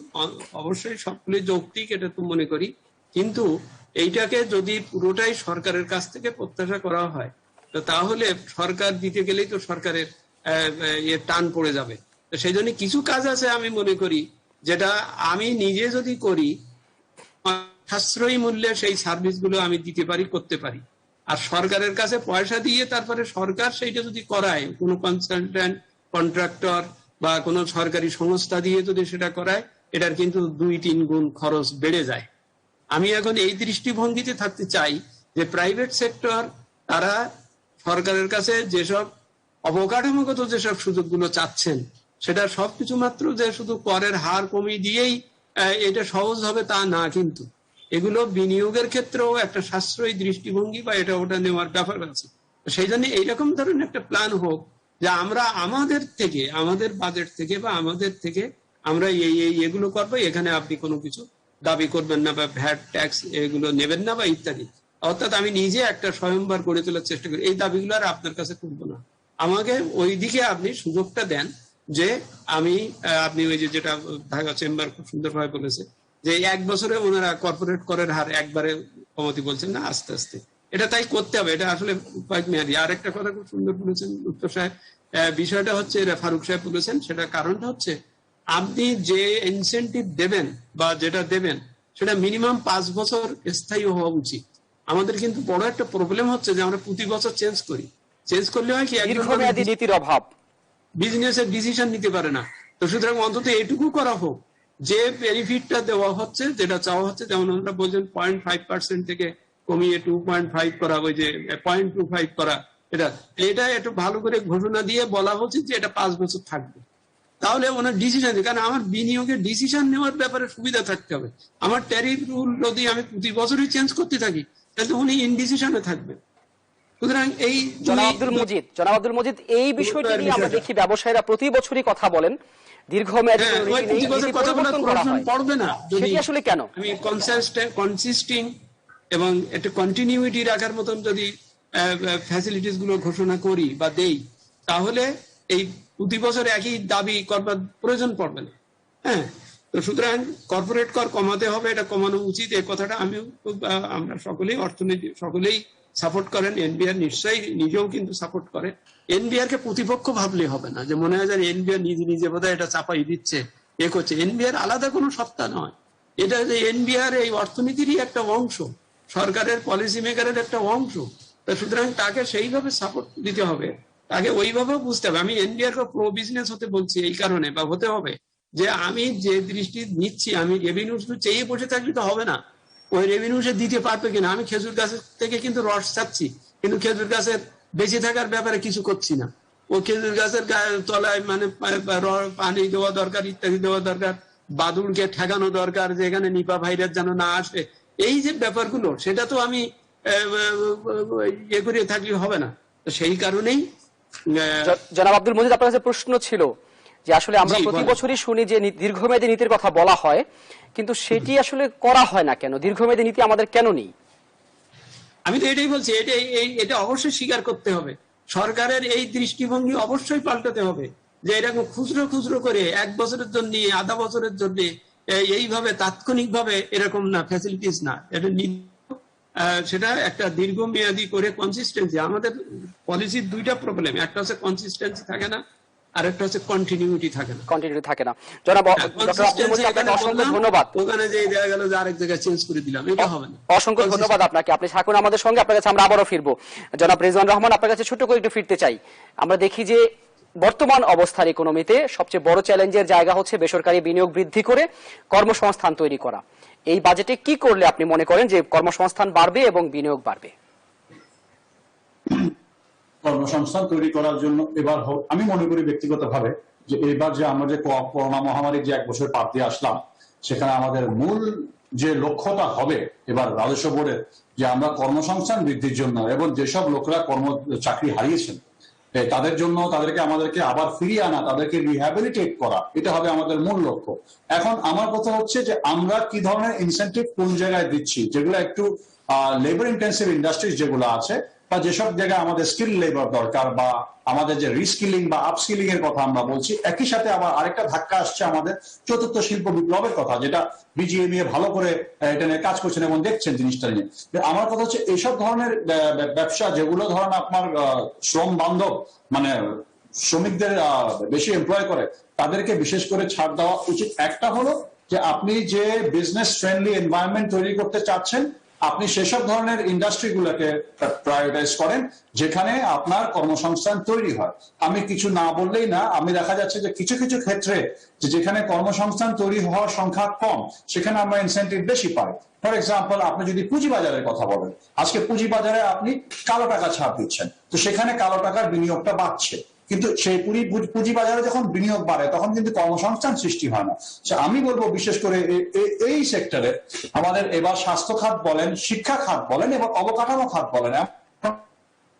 অবশ্যই সবগুলো যৌক্তিক, এটা তো মনে করি। কিন্তু এইটাকে যদি পুরোটাই সরকারের কাছ থেকে প্রত্যাশা করা হয়, তো তাহলে সরকার দিতে গেলেই তো সরকারের টান পড়ে যাবে। তো সেই জন্য কিছু কাজ আছে আমি মনে করি, যেটা আমি নিজে যদি করি, সাশ্রয়ী মূল্যে সেই সার্ভিসগুলো আমি দিতে পারি, করতে পারি। আর সরকারের কাছে পয়সা দিয়ে তারপরে সরকার সেইটা যদি করায়, কোনো কনসালট্যান্ট, কন্ট্রাক্টর বা কোনো সরকারি সংস্থা দিয়ে যদি সেটা করায়, এটার কিন্তু 2-3 গুণ খরচ বেড়ে যায়। আমি এখন এই দৃষ্টিভঙ্গিতে থাকতে চাই যে প্রাইভেট সেক্টর তারা সরকারের কাছে যেসব অবকাঠামোগত যেসব সুযোগগুলো চাচ্ছেন, সেটা সবকিছু মাত্র যে শুধু করের হার কমিয়ে দিয়েই এটা সহজ হবে তা না, কিন্তু এগুলো বিনিয়োগের ক্ষেত্রেও একটা সাশ্রয়ী দৃষ্টিভঙ্গি বা এটা ওটা নেওয়ার ব্যাপার আছে। সেই জন্য এইরকম ধরনের একটা প্ল্যান হোক যে আমরা আমাদের থেকে, আমাদের বাজেট থেকে বা আমাদের থেকে আমরা এগুলো করবো, এখানে আপনি কোনো কিছু দাবি করবেন না বা ভ্যাট ট্যাক্স এগুলো নেবেন না বা ইত্যাদি। অর্থাৎ আমি নিজে একটা স্বয়ংবর গড়ে তোলার চেষ্টা করি, এই দাবিগুলো আর আপনার কাছে করবো না। আমাকে ওই দিকে আপনি সুযোগটা দেন যে আপনি ওই যে যেটা ঢাকা চেম্বার খুব সুন্দরভাবে বলেছে যে 1 বছরে ওনারা কর্পোরেট করের হার একবারে কমাতে বলছেন না, আস্তে আস্তে এটা তাই করতে হবে। এটা আসলে কয়েক মেয়াদি। আর একটা কথা খুব সুন্দর বলেছেন উত্তর সাহেব, বিষয়টা হচ্ছে ফারুক সাহেব বলেছেন, সেটা কারণটা হচ্ছে আপনি যে ইনসেন্টিভ দেবেন বা যেটা দেবেন সেটা মিনিমাম 5 বছর স্থায়ী হওয়া উচিত। আমাদের কিন্তু বড় একটা প্রবলেম হচ্ছে যে আমরা প্রতি বছর চেঞ্জ করলে হয় কি, দীর্ঘমেয়াদী নীতির অভাব, বিজনেসের ডিসিশন নিতে পারে না। তো সুতরাং অন্তত এটুকু করা হোক যে বেনিফিটটা দেওয়া হচ্ছে, যেটা চাওয়া হচ্ছে, যেমন আমরা বলছেন 0.5% থেকে কমিয়ে 2.5 করা, ওই যে 0.25 করা, এটা একটু ভালো করে ঘোষণা দিয়ে বলা উচিত যে এটা 5 বছর থাকবে। তাহলে ওনার ডিসিশন, কারণ আমার বিনিয়োগের ডিসিশন নেওয়ার ব্যাপারে সুবিধা থাকতে হবে। আমার ট্যারিফ রুল যদি আমি প্রতি বছরই চেঞ্জ করতে থাকি তাহলে উনি ইনডিসিশনে থাকবেন। সুতরাং এই জনাব আব্দুল মজিদ, এই বিষয়টি নিয়ে আমরা দেখি ব্যবসায়ীরা প্রতি বছরই কথা বলেন, দীর্ঘমেয়াদী পড়বে না। সেটি আসলে কেন? আমি কনসিস্টিং এবং একটা কন্টিনিউইটি রাখার মতন যদি ফ্যাসিলিটিস গুলো ঘোষণা করি বা দেই, তাহলে এই প্রতি বছর একই দাবি করবার প্রয়োজন পড়বে না। হ্যাঁ, তো সুতরাং কর্পোরেট কর কমাতে হবে, এটা কমানো উচিত। এই কথাটা আমরা সকলেই অর্থনীতি সকলেই সাপোর্ট করেন। এনবিআর নিশ্চয়ই নিজেও কিন্তু সাপোর্ট করে। এনবিআর কে প্রতিপক্ষ ভাবলে হবে না, যে মনে হয় যে এনবিআর নিজে বোধহয় এটা চাপাই দিচ্ছে, এ করছে। এনবিআর আলাদা কোনো সত্তা নয়, এটা যে এনবিআর এই অর্থনীতিরই একটা অংশ, সরকারের পলিসি মেকারের একটা অংশ। সুতরাং তাকে সেইভাবে সাপোর্ট দিতে হবে, তাকে ওইভাবেও বুঝতে হবে। আমি এনবিআর কে প্রো বিজনেস হতে বলছি এই কারণে, বা হতে হবে যে আমি যে দৃষ্টি নিচ্ছি, আমি রেভিনিউ শুধু চেয়ে বসে থাকলে তো হবে না। ওই রেভিনিউ সে দিতে পারবে কিনা। আমি খেজুর গাছের থেকে কিন্তু রস চাচ্ছি, কিন্তু খেজুর গাছের বেঁচে থাকার ব্যাপারে কিছু করছি না। ও খেজুর গাছের তলায় মানে পানি দেওয়া দরকার, ইত্যাদি দেওয়া দরকার, বাদুড়কে ঠেকানো দরকার যে এখানে নিপা ভাইরাস যেন না আসে। এই যে ব্যাপারগুলো, সেটা তো আমি ইয়ে করে থাকলে হবে না। সেই কারণেই জনাব আব্দুল মজিদ, আপনার কাছে প্রশ্ন ছিল যে আসলে আমরা প্রতি বছরই শুনি যে দীর্ঘমেয়াদী নীতির কথা বলা হয়, কিন্তু সেটি আসলে করা হয় না কেন? দীর্ঘমেয়াদী নীতি আমাদের কেন নেই? আমি তো এটাই বলছি, এটা অবশ্যই স্বীকার করতে হবে। সরকারের এই দৃষ্টিভঙ্গি অবশ্যই পাল্টাতে হবে, যে এরকম খুচরো করে 1 বছরের জন্য, আধা বছরের জন্য এইভাবে তাৎক্ষণিকভাবে এরকম না, ফ্যাসিলিটিস না, এটা সেটা একটা দীর্ঘমেয়াদী করে কনসিস্টেন্সি। আমাদের পলিসির 2টা প্রবলেম, একটা হচ্ছে কনসিস্টেন্সি থাকে না, আর একটা হচ্ছে কন্টিনিউইটি থাকে না। জনাব ডক্টর আব্দুল মজিদ, আপনাকে অসংখ্য ধন্যবাদ। ওখানে যে দেখা গেল যে আরেক জায়গায় চেঞ্জ করে দিলাম, এটা হবে না। অসংখ্য ধন্যবাদ আপনাকে, আপনি থাকুন আমাদের সঙ্গে। আপনার কাছে আমরা আবারও ফিরবো। জনাব রেজওয়ান রহমান, আপনার কাছে ছোট্ট করে একটু ফিরতে চাই। আমরা দেখি যে বর্তমান অবস্থার ইকোনমিতে সবচেয়ে বড় চ্যালেঞ্জের জায়গা হচ্ছে বেসরকারি বিনিয়োগ বৃদ্ধি করে কর্মসংস্থান তৈরি করা। এই বাজেটে কি করলে আপনি মনে করেন যে কর্মসংস্থান বাড়বে এবং বিনিয়োগ বাড়বে? কর্মসংস্থান তৈরি করার জন্য এবার আমি মনে করি ব্যক্তিগতভাবে যে এবার যে আমরা যে করোনা মহামারী যে 1 বছর পার দিয়ে আসলাম, সেখানে আমাদের মূল যে লক্ষ্যটা হবে এবার রাজস্ব বোর্ডের, যে আমরা কর্মসংস্থান বৃদ্ধির জন্য এবং যেসব লোকরা চাকরি হারিয়েছেন তাদের জন্য আমাদেরকে আবার ফিরিয়ে আনা, তাদেরকে রিহ্যাবিলিটেট করা, এটা হবে আমাদের মূল লক্ষ্য। এখন আমার কথা হচ্ছে যে আমরা কি ধরনের ইনসেন্টিভ কোন জায়গায় দিচ্ছি, যেগুলো একটু লেবার ইন্টেন্সিভ ইন্ডাস্ট্রিজ যেগুলো আছে, বা যেসব জায়গায় আমাদের স্কিল লেবার দরকার, বা আমাদের যে রিস্কিলিং বা আপস্কিলিং এর কথা আমরা বলছি, একই সাথে আবার আরেকটা ধাক্কা আসছে আমাদের 4th শিল্প বিপ্লবের কথা, যেটা বিজিএমইএ ভালো করে এটা নিয়ে কাজ করছেন এবং দেখছেন জিনিসটা নিয়ে। আমার কথা হচ্ছে এইসব ধরনের ব্যবসা যেগুলো ধরেন আপনার শ্রম বান্ধব, মানে শ্রমিকদের বেশি এমপ্লয় করে, তাদেরকে বিশেষ করে ছাড় দেওয়া উচিত। একটা হলো যে আপনি যে বিজনেস ফ্রেন্ডলি এনভায়রনমেন্ট তৈরি করতে চাচ্ছেন, আপনি সেসব ধরনের ইন্ডাস্ট্রিগুলোকে প্রায়োরিটাইজ করেন যেখানে আপনার কর্মসংস্থান তৈরি হয়। আমি কিছু না বললেই না, আমি দেখা যাচ্ছে যে কিছু কিছু ক্ষেত্রে যেখানে কর্মসংস্থান তৈরি হওয়ার সংখ্যা কম সেখানে আমরা ইনসেন্টিভ বেশি পাই। ফর এক্সাম্পল, আপনি যদি পুঁজিবাজারের কথা বলেন, আজকে পুঁজিবাজারে আপনি কালো টাকা ছাড় দিচ্ছেন, তো সেখানে কালো টাকার বিনিয়োগটা বাড়ছে, কিন্তু সেই পুঁজিবাজারে যখন বিনিয়োগ বাড়ে তখন কিন্তু কর্মসংস্থান সৃষ্টি হয় না। আমি বলবো বিশেষ করে এই সেক্টরে আমাদের এবার স্বাস্থ্য খাত বলেন, শিক্ষা খাত বলেন এবং অবকাঠামো খাত বলেন,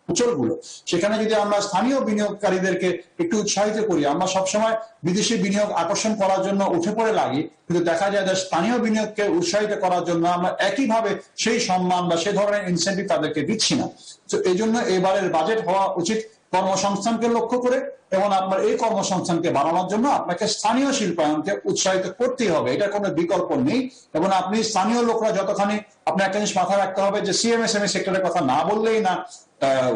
অঞ্চলগুলো সেখানে যদি আমরা স্থানীয় বিনিয়োগকারীদেরকে একটু উৎসাহিত করি, আমরা সবসময় বিদেশি বিনিয়োগ আকর্ষণ করার জন্য উঠে পড়ে লাগি, কিন্তু দেখা যায় যে স্থানীয় বিনিয়োগকে উৎসাহিত করার জন্য আমরা একইভাবে সেই সম্মান বা সে ধরনের ইনসেন্টিভ তাদেরকে দিচ্ছি না। তো এই জন্য এবারের বাজেট হওয়া উচিত কর্মসংস্থানকে লক্ষ্য করে, এবং আপনার এই কর্মসংস্থানকে বাড়ানোর জন্য আপনাকে স্থানীয় শিল্পায়নকে উৎসাহিত করতেই হবে, এটা কোনো বিকল্প নেই। এবং আপনি স্থানীয় লোকরা যতখানি, আপনি একটা জিনিস মাথায় রাখতে হবে যে সিএমএসএমই সেক্টরের কথা না বললেই না।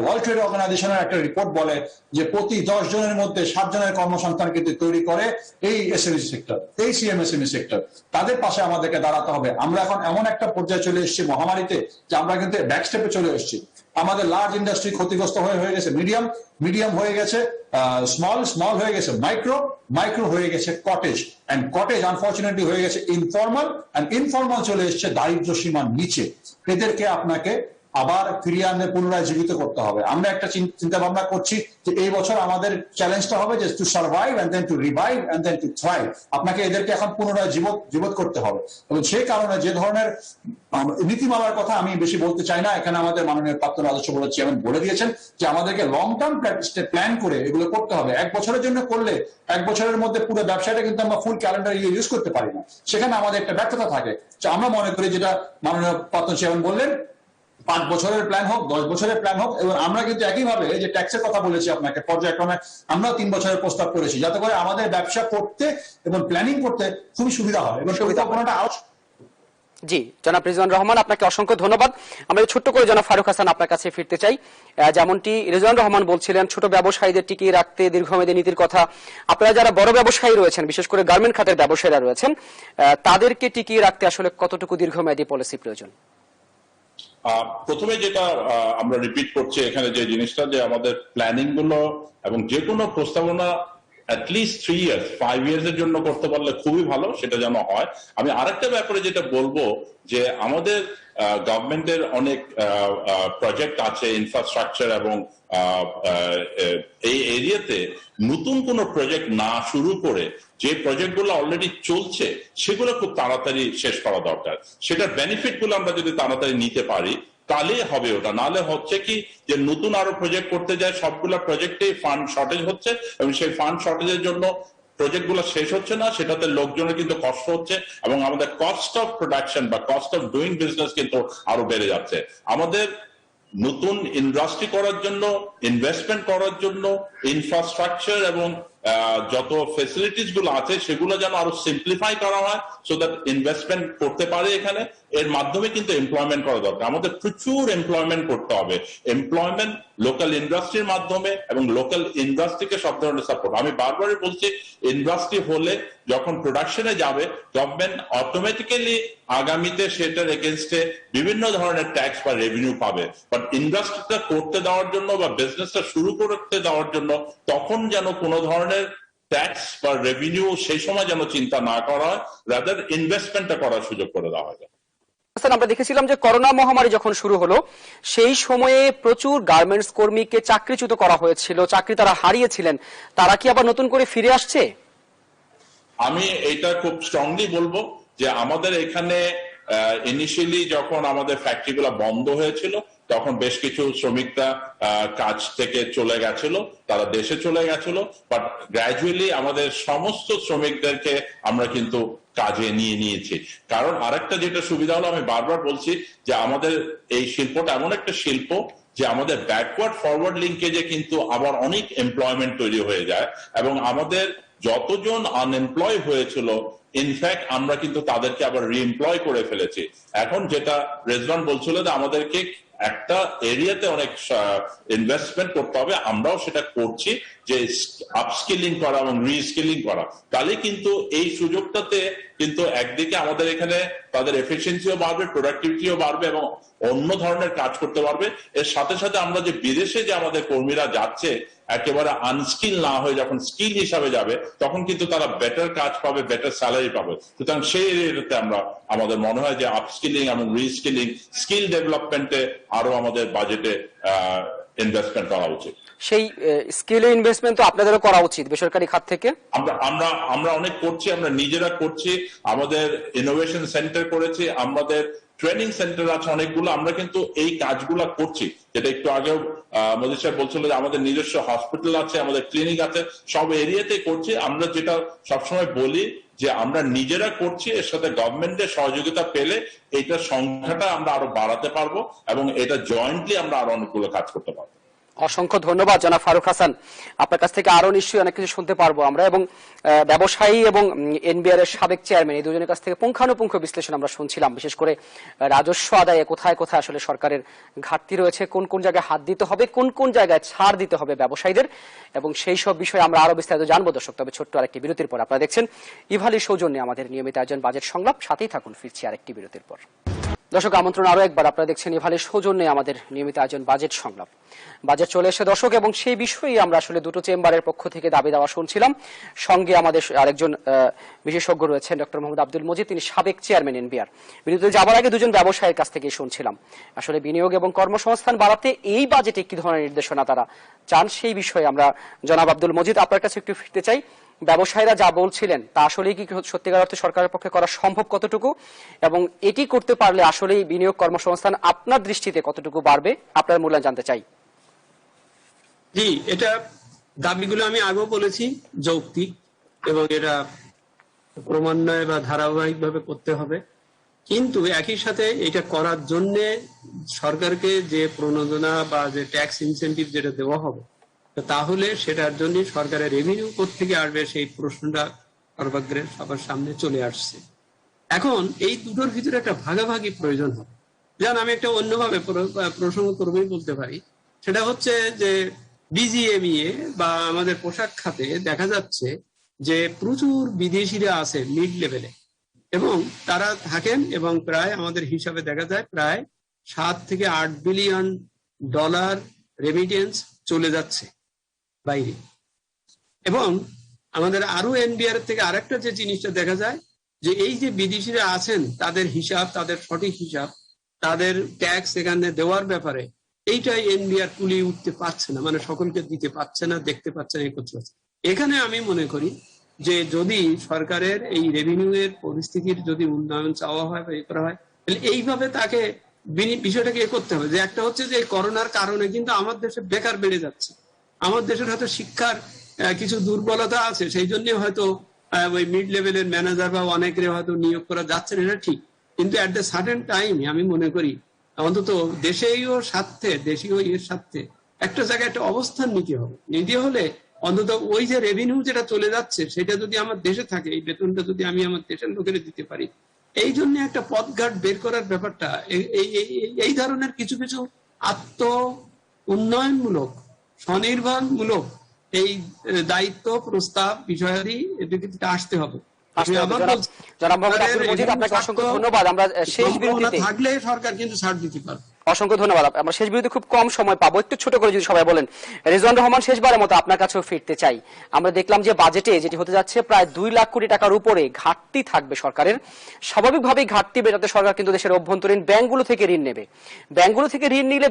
ওয়ার্ল্ড ট্রেড অর্গানাইজেশনের একটা রিপোর্ট বলে যে প্রতি 10 জনের মধ্যে 7 জনের কর্মসংস্থান কিন্তু তৈরি করে এই এসএমই সেক্টর, এই সিএমএসএমই সেক্টর। তাদের পাশে আমাদেরকে দাঁড়াতে হবে। আমরা এখন এমন একটা পর্যায়ে চলে এসেছি মহামারীতে যে আমরা কিন্তু ব্যাকস্টেপে চলে এসেছি। আমাদের লার্জ ইন্ডাস্ট্রি ক্ষতিগ্রস্ত হয়ে গেছে মিডিয়াম হয়ে গেছে স্মল হয়ে গেছে মাইক্রো হয়ে গেছে কটেজ, এন্ড কটেজ আনফরচুনেটলি হয়ে গেছে ইনফর্মাল, এন্ড ইনফর্মাল চলে এসেছে দারিদ্র্য সীমার নিচে। এদেরকে আপনাকে আবার ফিরিয়ে আনতে, পুনরায় জীবিত করতে হবে। আমরা একটা চিন্তা ভাবনা করছি যে এই বছর আমাদের চ্যালেঞ্জটা হবে যে to survive and then to revive and then to thrive. আপনাকে এদেরকে এখন পুনরায় জীবত করতে হবে, এবং সেই কারণে যে ধরনের নীতিমালার কথা আমি বেশি বলতে চাই না, এখানে আমাদের মাননীয় প্রাক্তন রাজস্ব বোর্ডের চেয়ারম্যান বলে দিয়েছেন যে আমাদেরকে লং টার্ম প্ল্যান করে এগুলো করতে হবে। 1 বছরের জন্য করলে 1 বছরের মধ্যে পুরো ব্যবসাটা কিন্তু আমরা ফুল ক্যালেন্ডার ইউজ করতে পারি না, সেখানে আমাদের একটা ব্যর্থতা থাকে। আমরা মনে করি যেটা মাননীয় প্রাক্তন চেয়ারম্যান বললেন, 5 বছরের প্ল্যান হোক, 10 বছরের প্ল্যান হোক। এবং আমরা কিন্তু একইভাবে যে ট্যাক্সের কথা বলেছি আপনাকে পর্যায়ক্রমে, আমরা 3 বছরের প্রস্তাব করেছি, যাতে করে আমাদের ব্যবসা করতে এবং প্ল্যানিং করতে খুবই সুবিধা হয় এবং পরিকল্পনাটা আরো। জি, জনাব রিজওয়ান রহমান, আপনাকে অসংখ্য ধন্যবাদ। আমরা ছোট্ট করে জনাব ফারুক হাসান আপনার কাছে ফিরতে চাই। যেমনটি রিজওয়ান রহমান বলছিলেন, ছোট ব্যবসায়ীদের টিকিয়ে রাখতে দীর্ঘমেয়াদী নীতির কথা। আপনারা যারা বড় ব্যবসায়ী রয়েছেন, বিশেষ করে গার্মেন্ট খাতের ব্যবসায়ীরা রয়েছেন, তাদেরকে টিকিয়ে রাখতে আসলে কতটুকু দীর্ঘমেয়াদী পলিসি প্রয়োজন? প্রথমে যেটা আমরা রিপিট করছি এখানে যে জিনিসটা, যে আমাদের প্ল্যানিং গুলো এবং যে কোনো প্রস্তাবনা অ্যাটলিস্ট 3 ইয়ার্স 5 ইয়ার্স এর জন্য করতে পারলে খুবই ভালো, সেটা যেন হয়। আমি আরেকটা ব্যাপারে যেটা বলবো, যে আমাদের গভর্নমেন্টের অনেক প্রজেক্ট আছে ইনফ্রাস্ট্রাকচার, এবং এই এরিয়াতে নতুন কোনো প্রজেক্ট না শুরু করে যে প্রজেক্টগুলো অলরেডি চলছে সেগুলো খুব তাড়াতাড়ি শেষ করা দরকার। সেটার বেনিফিট গুলো আমরা যদি তাড়াতাড়ি নিতে পারি তাহলেই হবে ওটা। নাহলে হচ্ছে কি, যে নতুন আরো প্রজেক্ট করতে যায়, সবগুলো প্রজেক্টে ফান্ড শর্টেজ হচ্ছে, এবং সেই ফান্ড শর্টেজের জন্য প্রজেক্ট গুলো শেষ হচ্ছে না, সেটাতে লোকজনের কিন্তু কষ্ট হচ্ছে, এবং আমাদের কস্ট অফ প্রোডাকশন বা কস্ট অফ ডুইং বিজনেস কিন্তু আরো বেড়ে যাচ্ছে। আমাদের নতুন ইন্ডাস্ট্রি করার জন্য, ইনভেস্টমেন্ট করার জন্য ইনফ্রাস্ট্রাকচার এবং যত ফেসিলিটিস গুলো আছে সেগুলো যেন আরো সিম্পলিফাই করা হয়, সো দ্যাট ইনভেস্টমেন্ট করতে পারে এখানে। এর মাধ্যমে কিন্তু এমপ্লয়মেন্ট করা দরকার। আমাদের প্রচুর এমপ্লয়মেন্ট করতে হবে, এমপ্লয়মেন্ট লোকাল ইন্ডাস্ট্রির মাধ্যমে, এবং লোকাল ইন্ডাস্ট্রিকে সব ধরনের সাপোর্ট। আমি বারবারই বলছি, ইন্ডাস্ট্রি হলে যখন প্রোডাকশনে যাবে, গভর্নমেন্ট অটোমেটিক্যালি আগামীতে সেটার এগেনস্টে বিভিন্ন ধরনের ট্যাক্স বা রেভিনিউ পাবে। বাট ইন্ডাস্ট্রিটা করতে দেওয়ার জন্য বা বিজনেসটা শুরু করতে দেওয়ার জন্য তখন যেন কোনো ধরনের ট্যাক্স বা রেভিনিউ সেই সময় যেন চিন্তা না করা হয়, রাদার ইনভেস্টমেন্টটা করার সুযোগ করে দেওয়া যায়। আমরা দেখেছিলাম যে করোনা মহামারী যখন শুরু হলো, সেই সময়ে প্রচুর গার্মেন্টস কর্মীকে চাকরিচ্যুত করা হয়েছিল, চাকরি তারা হারিয়েছিলেন। তারা কি আবার নতুন করে ফিরে আসছে? আমি এটা খুব স্ট্রংলি বলবো যে আমাদের এখানে ইনিশিয়ালি যখন আমাদের ফ্যাক্টরিগুলো বন্ধ হয়েছিল, তখন বেশ কিছু শ্রমিকরা কাজ থেকে চলে গেছিল, তারা দেশে চলে গেছিল। বাট গ্র্যাজুয়ালি আমাদের সমস্ত শ্রমিকদেরকে আমরা কিন্তু কাজে নিয়েছি। কারণ আরেকটা যেটা সুবিধা হলো, আমি বারবার বলছি যে আমাদের এই শিল্পটা এমন একটা শিল্প যে আমাদের ব্যাকওয়ার্ড ফরওয়ার্ড লিঙ্কেজে কিন্তু আবার অনেক এমপ্লয়মেন্ট তৈরি হয়ে যায়, এবং আমাদের যতজন আনএমপ্লয় হয়েছিল, ইনফ্যাক্ট আমরা কিন্তু তাদেরকে আবার রিএমপ্লয় করে ফেলেছি। এখন যেটা রেজওয়ান বলছিল যে আমাদেরকে একটা এরিয়াতে অনেক ইনভেস্টমেন্ট করতে হবে, আমরাও সেটা করছি, যে আপস্কিলিং করা এবং রিস্কিলিং করা, তাহলে কিন্তু এই সুযোগটাতে কিন্তু একদিকে আমাদের এখানে তাদের এফিসিয়েন্সিও বাড়বে, প্রোডাক্টিভিটিও বাড়বে এবং অন্য ধরনের কাজ করতে পারবে। এর সাথে সাথে আমরা যে বিদেশে যে আমাদের কর্মীরা যাচ্ছে একেবারে আনস্কিল না হয়ে যখন স্কিল হিসাবে যাবে, তখন কিন্তু তারা বেটার কাজ পাবে, বেটার স্যালারি পাবে। সুতরাং সেই এরিয়াতে আমরা আমাদের মনে হয় যে আপস্কিলিং এবং রিস্কিলিং, স্কিল ডেভেলপমেন্টে আরো আমাদের বাজেটে ইনভেস্টমেন্ট করা উচিত। সেই স্কিল ইনভেস্টমেন্ট তো আপনাদেরও করা উচিত বেসরকারি খাত থেকে। আমরা অনেক করছি, আমরা নিজেরা করছি, আমাদের ইনোভেশন সেন্টার করেছি, আমাদের ট্রেনিং সেন্টার আছে অনেকগুলো, আমরা কিন্তু এই কাজগুলো করছি। যেটা একটু আগেও মোদী সাহেব বলছিল যে আমাদের নিজস্ব হসপিটাল আছে, আমাদের ক্লিনিক আছে, সব এরিয়াতে করছি। আমরা যেটা সবসময় বলি যে আমরা নিজেরা করছি, এর সাথে গভর্নমেন্টের সহযোগিতা পেলে এইটার সংখ্যাটা আমরা আরো বাড়াতে পারবো এবং এটা জয়েন্টলি আমরা আরো অনেকগুলো কাজ করতে পারবো। অসংখ্য ধন্যবাদ জনাব ফারুক হাসান। আপনার কাছ থেকে আরো নিশ্চয়ই অনেক কিছু শুনতে পারবো আমরা, এবং ব্যবসায়ী এবং এনবিআর এর সাবেক চেয়ারম্যান এই দুজনের কাছ থেকে পুঙ্খানুপুঙ্খ বিশ্লেষণ আমরা শুনছিলাম, বিশেষ করে রাজস্ব আদায়ে কোথায় কোথায় আসলে সরকারের ঘাটতি রয়েছে, কোন কোন জায়গায় হাত দিতে হবে, কোন কোন জায়গায় ছাড় দিতে হবে ব্যবসায়ীদের, এবং সেই সব বিষয়ে আমরা আরো বিস্তারিত জানবো দর্শক। তবে ছোট্ট আরেকটি বিরতির পর আপনারা দেখছেন ইভালির সৌজন্যে আমাদের নিয়মিত আয়োজন বাজেট সংলাপ, সাথেই থাকুন, ফিরছি আরেকটি বিরতির পর। দর্শক আমন্ত্রণ আরো একবার, আপনারা দেখছেন ইভালির সৌজন্যে আমাদের নিয়মিত আয়োজন বাজেট সংলাপ। বাজেট চলে এসে দর্শক, এবং সেই বিষয়ে আমরা আসলে দুটো চেম্বারের পক্ষ থেকে দাবি দেওয়া শুনছিলাম। সঙ্গে আমাদের আরেকজন বিশেষজ্ঞ রয়েছেন ডক্টর মোহাম্মদ আব্দুল মজিদ, তিনি সাবেক চেয়ারম্যান এনবিআর। বিরতিতে যাবার আগে দুজন ব্যবসায়ীর কাছ থেকে শুনছিলাম আসলে বিনিয়োগ এবং কর্মসংস্থান বাড়াতে এই বাজেটে কি ধরনের নির্দেশনা তারা চান, সেই বিষয়ে আমরা জনাব আব্দুল মজিদ আপনার কাছে একটু ফিরতে চাই। ব্যবসায়ীরা যা বলছিলেন তা আসলেই কি সত্যিকার অর্থে সরকারের পক্ষে করা সম্ভব কতটুকু, এবং এটি করতে পারলে আসলেই বিনিয়োগ কর্মসংস্থান আপনার দৃষ্টিতে কতটুকু বাড়বে, আপনার মূল্যায়ন জানতে চাই। জি, এটা দাবিগুলো আমি আগেও বলেছি যৌক্তিক, এবং এটা ক্রমান্বয়ে বা ধারাবাহিকভাবে করতে হবে। কিন্তু একই সাথে এটা করার জন্য সরকারকে যে প্রণোদনা বা যে ট্যাক্স ইনসেন্টিভ যেটা দেওয়া হবে, তাহলে সেটার জন্য সরকারের রেভিনিউ কোত্থেকে আসবে সেই প্রশ্নটা সর্বাগ্রে সবার সামনে চলে আসছে। এখন এই দুটোর ভিতরে একটা ভাগাভাগি প্রয়োজন হবে। যেমন আমি একটা অন্যভাবে প্রসঙ্গ করবেই বলতে পারি, সেটা হচ্ছে যে ডিজিএমইএ বা আমাদের পোশাক খাতে দেখা যাচ্ছে যে প্রচুর বিদেশিরা আছে মিড লেভেলে, এবং তারা থাকেন, এবং প্রায় আমাদের হিসাবে দেখা যায় প্রায় 7 থেকে 8 বিলিয়ন ডলার রেমিটেন্স চলে যাচ্ছে বাইরে। এবং আমাদের আরো এনবিআর থেকে আরেকটা যে জিনিসটা দেখা যায় যে এই যে বিদেশিরা আছেন তাদের হিসাব, তাদের সঠিক হিসাব, তাদের ট্যাক্স এখানে দেওয়ার ব্যাপারে এইটাই এনবিআর কুলিয়ে উঠতে পারছে না, মানে সকলকে দিতে পারছে না, দেখতে পাচ্ছে না, করতে পারছে। এখানে আমি মনে করি যে যদি সরকারের এই রেভিনিউ এর পরিস্থিতির যদি উন্নয়ন চাওয়া হয় বা করা হয়, তাহলে এইভাবে তাকে বিষয়টাকে করতে হবে। যে একটা হচ্ছে যে করোনার কারণে কিন্তু আমার দেশে বেকার বেড়ে যাচ্ছে, আমার দেশের হয়তো শিক্ষার কিছু দুর্বলতা আছে, সেই জন্য হয়তো ওই মিড লেভেলের ম্যানেজার বা অনেকের হয়তো নিয়োগ করা যাচ্ছে না, এটা ঠিক। কিন্তু অ্যাট দ্য সার্টেন টাইম আমি মনে করি অন্তত দেশীয় স্বার্থে, দেশীয় এর স্বার্থে একটা জায়গায় একটা অবস্থান নিতে হবে। নিতে হলে অন্তত ওই যে রেভিনিউ যেটা চলে যাচ্ছে সেটা যদি আমার দেশে থাকে, এই বেতনটা যদি আমি আমার দেশের লোকের দিতে পারি, এই জন্য একটা পথঘাট বের করার ব্যাপারটা, এই ধরনের কিছু কিছু আত্ম উন্নয়নমূলক, স্বনির্ভরমূলক এই দায়িত্ব প্রস্তাব বিষয়াদি এদিকে আসতে হবে। থাকলে সরকার কিন্তু ছাড় দিতে পারবে। অসংখ্য ধন্যবাদ। আমরা শেষ বিরতি খুব কম সময় পাবো, একটু ছোট করে যদি সবাই বলেন। রেজওয়ান রহমান, শেষবারের মতো আপনার কাছেও ফিরতে চাই। আমরা দেখলাম যে বাজেটে যেটি হতে যাচ্ছে প্রায় 2 লাখ কোটি টাকার উপরে ঘাটতি থাকবে সরকারের। স্বাভাবিকভাবেই ঘাটতি মেটাতে সরকার কিন্তু দেশের অভ্যন্তরীণ ব্যাংকগুলো থেকে ঋণ নেবে। ব্যাংকগুলো থেকে ঋণ নিলে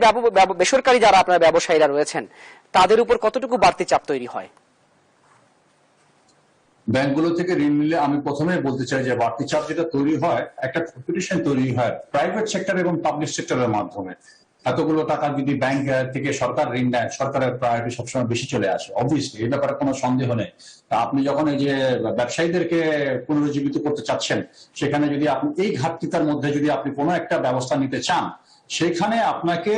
বেসরকারি যারা আপনার ব্যবসায়ীরা রয়েছেন তাদের উপর কতটুকু বাড়তি চাপ তৈরি হয়? ব্যাংকগুলো থেকে ঋণ নিলে আমি প্রথমে বলতে চাই যে বাড়তি চাপ যেটা তৈরি হয়, একটা কম্পিটিশন তৈরি হয় প্রাইভেট সেক্টর এবং পাবলিক সেক্টরের মাধ্যমে। এতগুলো টাকা যদি ব্যাংক থেকে সরকার ঋণ নেয়, সরকারের প্রায়োরিটি সবসময় বেশি চলে আসে, অবভিয়াসলি এই ব্যাপারে কোনো সন্দেহ নেই। আপনি যখন এই যে ব্যবসায়ীদেরকে পুনরুজ্জীবিত করতে চাচ্ছেন, সেখানে যদি আপনি এই ঘাটতিটার মধ্যে যদি আপনি কোনো একটা ব্যবস্থা নিতে চান, সেখানে আপনাকে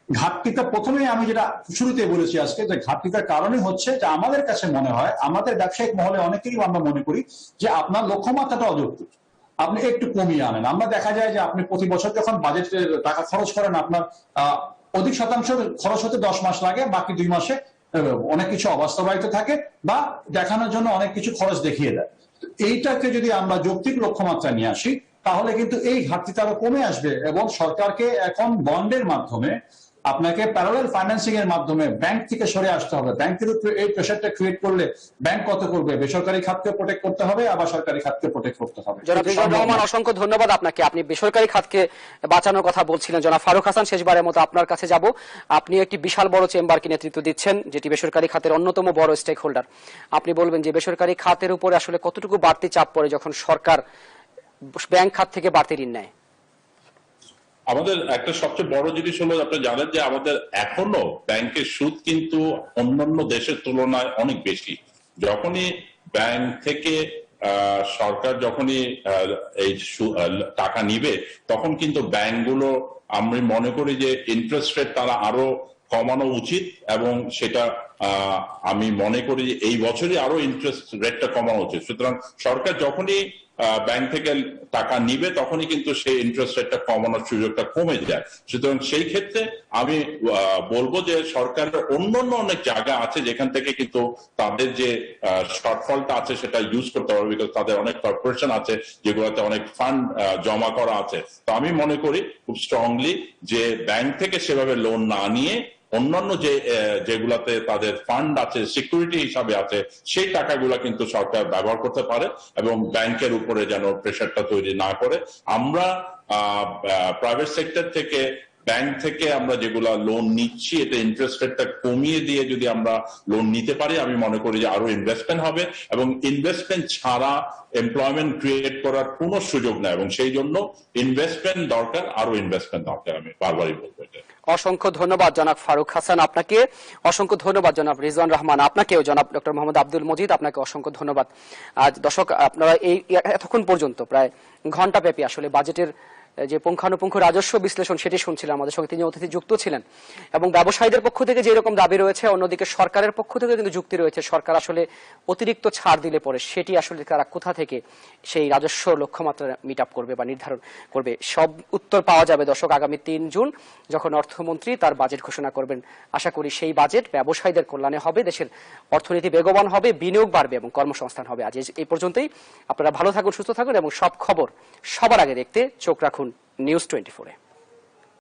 ঘাটতিটা প্রথমে আমি যেটা শুরুতে বলেছি আজকে, যে ঘাটতিটার কারণে হচ্ছে যে আমাদের কাছে মনে হয়, আমাদের ব্যবসায়িক মহলে অনেকেই আমরা মনে করি যে আপনার লক্ষ্যমাত্রাটা অযৌক্তিক, আপনি একটু কমিয়ে আনেন। আমরা দেখা যায় যে আপনি প্রতি বছর যখন বাজেটে টাকা খরচ করেন, আপনার অধিক শতাংশ খরচ হতে 10 মাস লাগে, বাকি 2 মাসে অনেক কিছু অবাস্তবায়িত থাকে বা দেখানোর জন্য অনেক কিছু খরচ দেখিয়ে দেয়। এইটাকে যদি আমরা যৌক্তিক লক্ষ্যমাত্রা নিয়ে আসি তাহলে কিন্তু এই ঘাটতিটা আরো কমে আসবে এবং সরকারকে এখন বন্ডের মাধ্যমে আপনাকে প্যারালাল ফাইন্যান্সিং এর মাধ্যমে ব্যাংক থেকে সরে আসতে হবে। ব্যাংকের উপরে এই প্রেশারটা ক্রিয়েট করলে ব্যাংক কত করবে? বেসরকারি খাতকে প্রোটেক্ট করতে হবে, আবার সরকারি খাতকে প্রোটেক্ট করতে হবে। জনাব রিজওয়ান রহমান, অসংখ্য ধন্যবাদ আপনাকে। আপনি বেসরকারি খাতকে বাঁচানোর কথা বলছিলেন। জনাব ফারুক হাসান, শেষবারের মতো আপনার কাছে যাব। আপনি একটি বিশাল বড় চেম্বারকে নেতৃত্ব দিচ্ছেন, যেটি বেসরকারি খাতের অন্যতম বড় স্টেক হোল্ডার। আপনি বলবেন যে বেসরকারি খাতের উপরে আসলে কতটুকু বাড়তি চাপ পড়ে যখন সরকার ব্যাংক খাত থেকে বাড়তি ঋণ নেয়? আমাদের একটা সবচেয়ে বড় জিনিস হলো, আপনি জানেন যে আমাদের এখনো ব্যাংকের সুদ কিন্তু অন্যান্য দেশের তুলনায় অনেক বেশি। যখনই ব্যাংক থেকে সরকার যখনই এই টাকা নিবে তখন কিন্তু ব্যাংকগুলো, আমি মনে করি যে ইন্টারেস্ট রেট তারা আরো কমানো উচিত এবং সেটা আমি মনে করি যে এই বছরই আরো ইন্টারেস্ট রেটটা কমানো উচিত। সুতরাং সরকার যখনই ব্যাংক থেকে টাকা নিবে তখনই কিন্তু সেই ইন্টারেস্ট রেটটা কমানোর সুযোগটা কমে যায়। সুতরাং সেই ক্ষেত্রে আমি বলবো যে সরকারের অন্যান্য অনেক জায়গা আছে যেখান থেকে কিন্তু তাদের যে শর্টফলটা আছে সেটা ইউজ করতে পারবে, বিকজ তাদের অনেক কর্পোরেশন আছে যেগুলোতে অনেক ফান্ড জমা করা আছে। তো আমি মনে করি খুব স্ট্রংলি যে ব্যাংক থেকে সেভাবে লোন না নিয়ে অন্যান্য যেগুলাতে তাদের ফান্ড আছে, সিকিউরিটি হিসাবে আছে, সেই টাকাগুলা কিন্তু সরকার ব্যবহার করতে পারে এবং ব্যাংকের উপরে যেন প্রেশারটা তৈরি না করে। আমরা প্রাইভেট সেক্টর থেকে, ব্যাংক থেকে আমরা যেগুলা লোন নিচ্ছি, এটা ইন্টারেস্ট রেটটা কমিয়ে দিয়ে যদি আমরা লোন নিতে পারি, আমি মনে করি যে আরো ইনভেস্টমেন্ট হবে এবং ইনভেস্টমেন্ট ছাড়া এমপ্লয়মেন্ট ক্রিয়েট করার কোনো সুযোগ নেই এবং সেই জন্য ইনভেস্টমেন্ট দরকার, আরো ইনভেস্টমেন্ট দরকার। আমি বারবারই বলবো এটা। অসংখ্য ধন্যবাদ জনাব ফারুক হাসান আপনাকে, অসংখ্য ধন্যবাদ জনাব রিজওয়ান রহমান আপনাকেও, জনাব ডক্টর মোহাম্মদ আব্দুল মজিদ আপনাকে অসংখ্য ধন্যবাদ। আজ দর্শক, আপনারা এই এতক্ষণ পর্যন্ত প্রায় ঘণ্টাব্যাপী আসলে বাজেটের যে পুঙ্খানুপুঙ্খ রাজস্ব বিশ্লেষণ সেটি শুনছিলাম। আমাদের সঙ্গে তিনি অতিথি যুক্ত ছিলেন এবং ব্যবসায়ীদের পক্ষ থেকে যে রকম দাবি রয়েছে, অন্যদিকে সরকারের পক্ষ থেকে কিন্তু যুক্তি রয়েছে সরকার আসলে অতিরিক্ত ছাড় দিলে পরে সেটি আসলে তারা কোথা থেকে সেই রাজস্ব লক্ষ্যমাত্রা মিট আপ করবে বা নির্ধারণ করবে, সব উত্তর পাওয়া যাবে দর্শক আগামী 3 জুন যখন অর্থমন্ত্রী তার বাজেট ঘোষণা করবেন। আশা করি সেই বাজেট ব্যবসায়ীদের কল্যাণে হবে, দেশের অর্থনীতি বেগবান হবে, বিনিয়োগ বাড়বে এবং কর্মসংস্থান হবে। আজ এই পর্যন্তই। আপনারা ভালো থাকুন, সুস্থ থাকুন এবং সব খবর সবার আগে দেখতে চোখ রাখুন নিউজ 24-এ।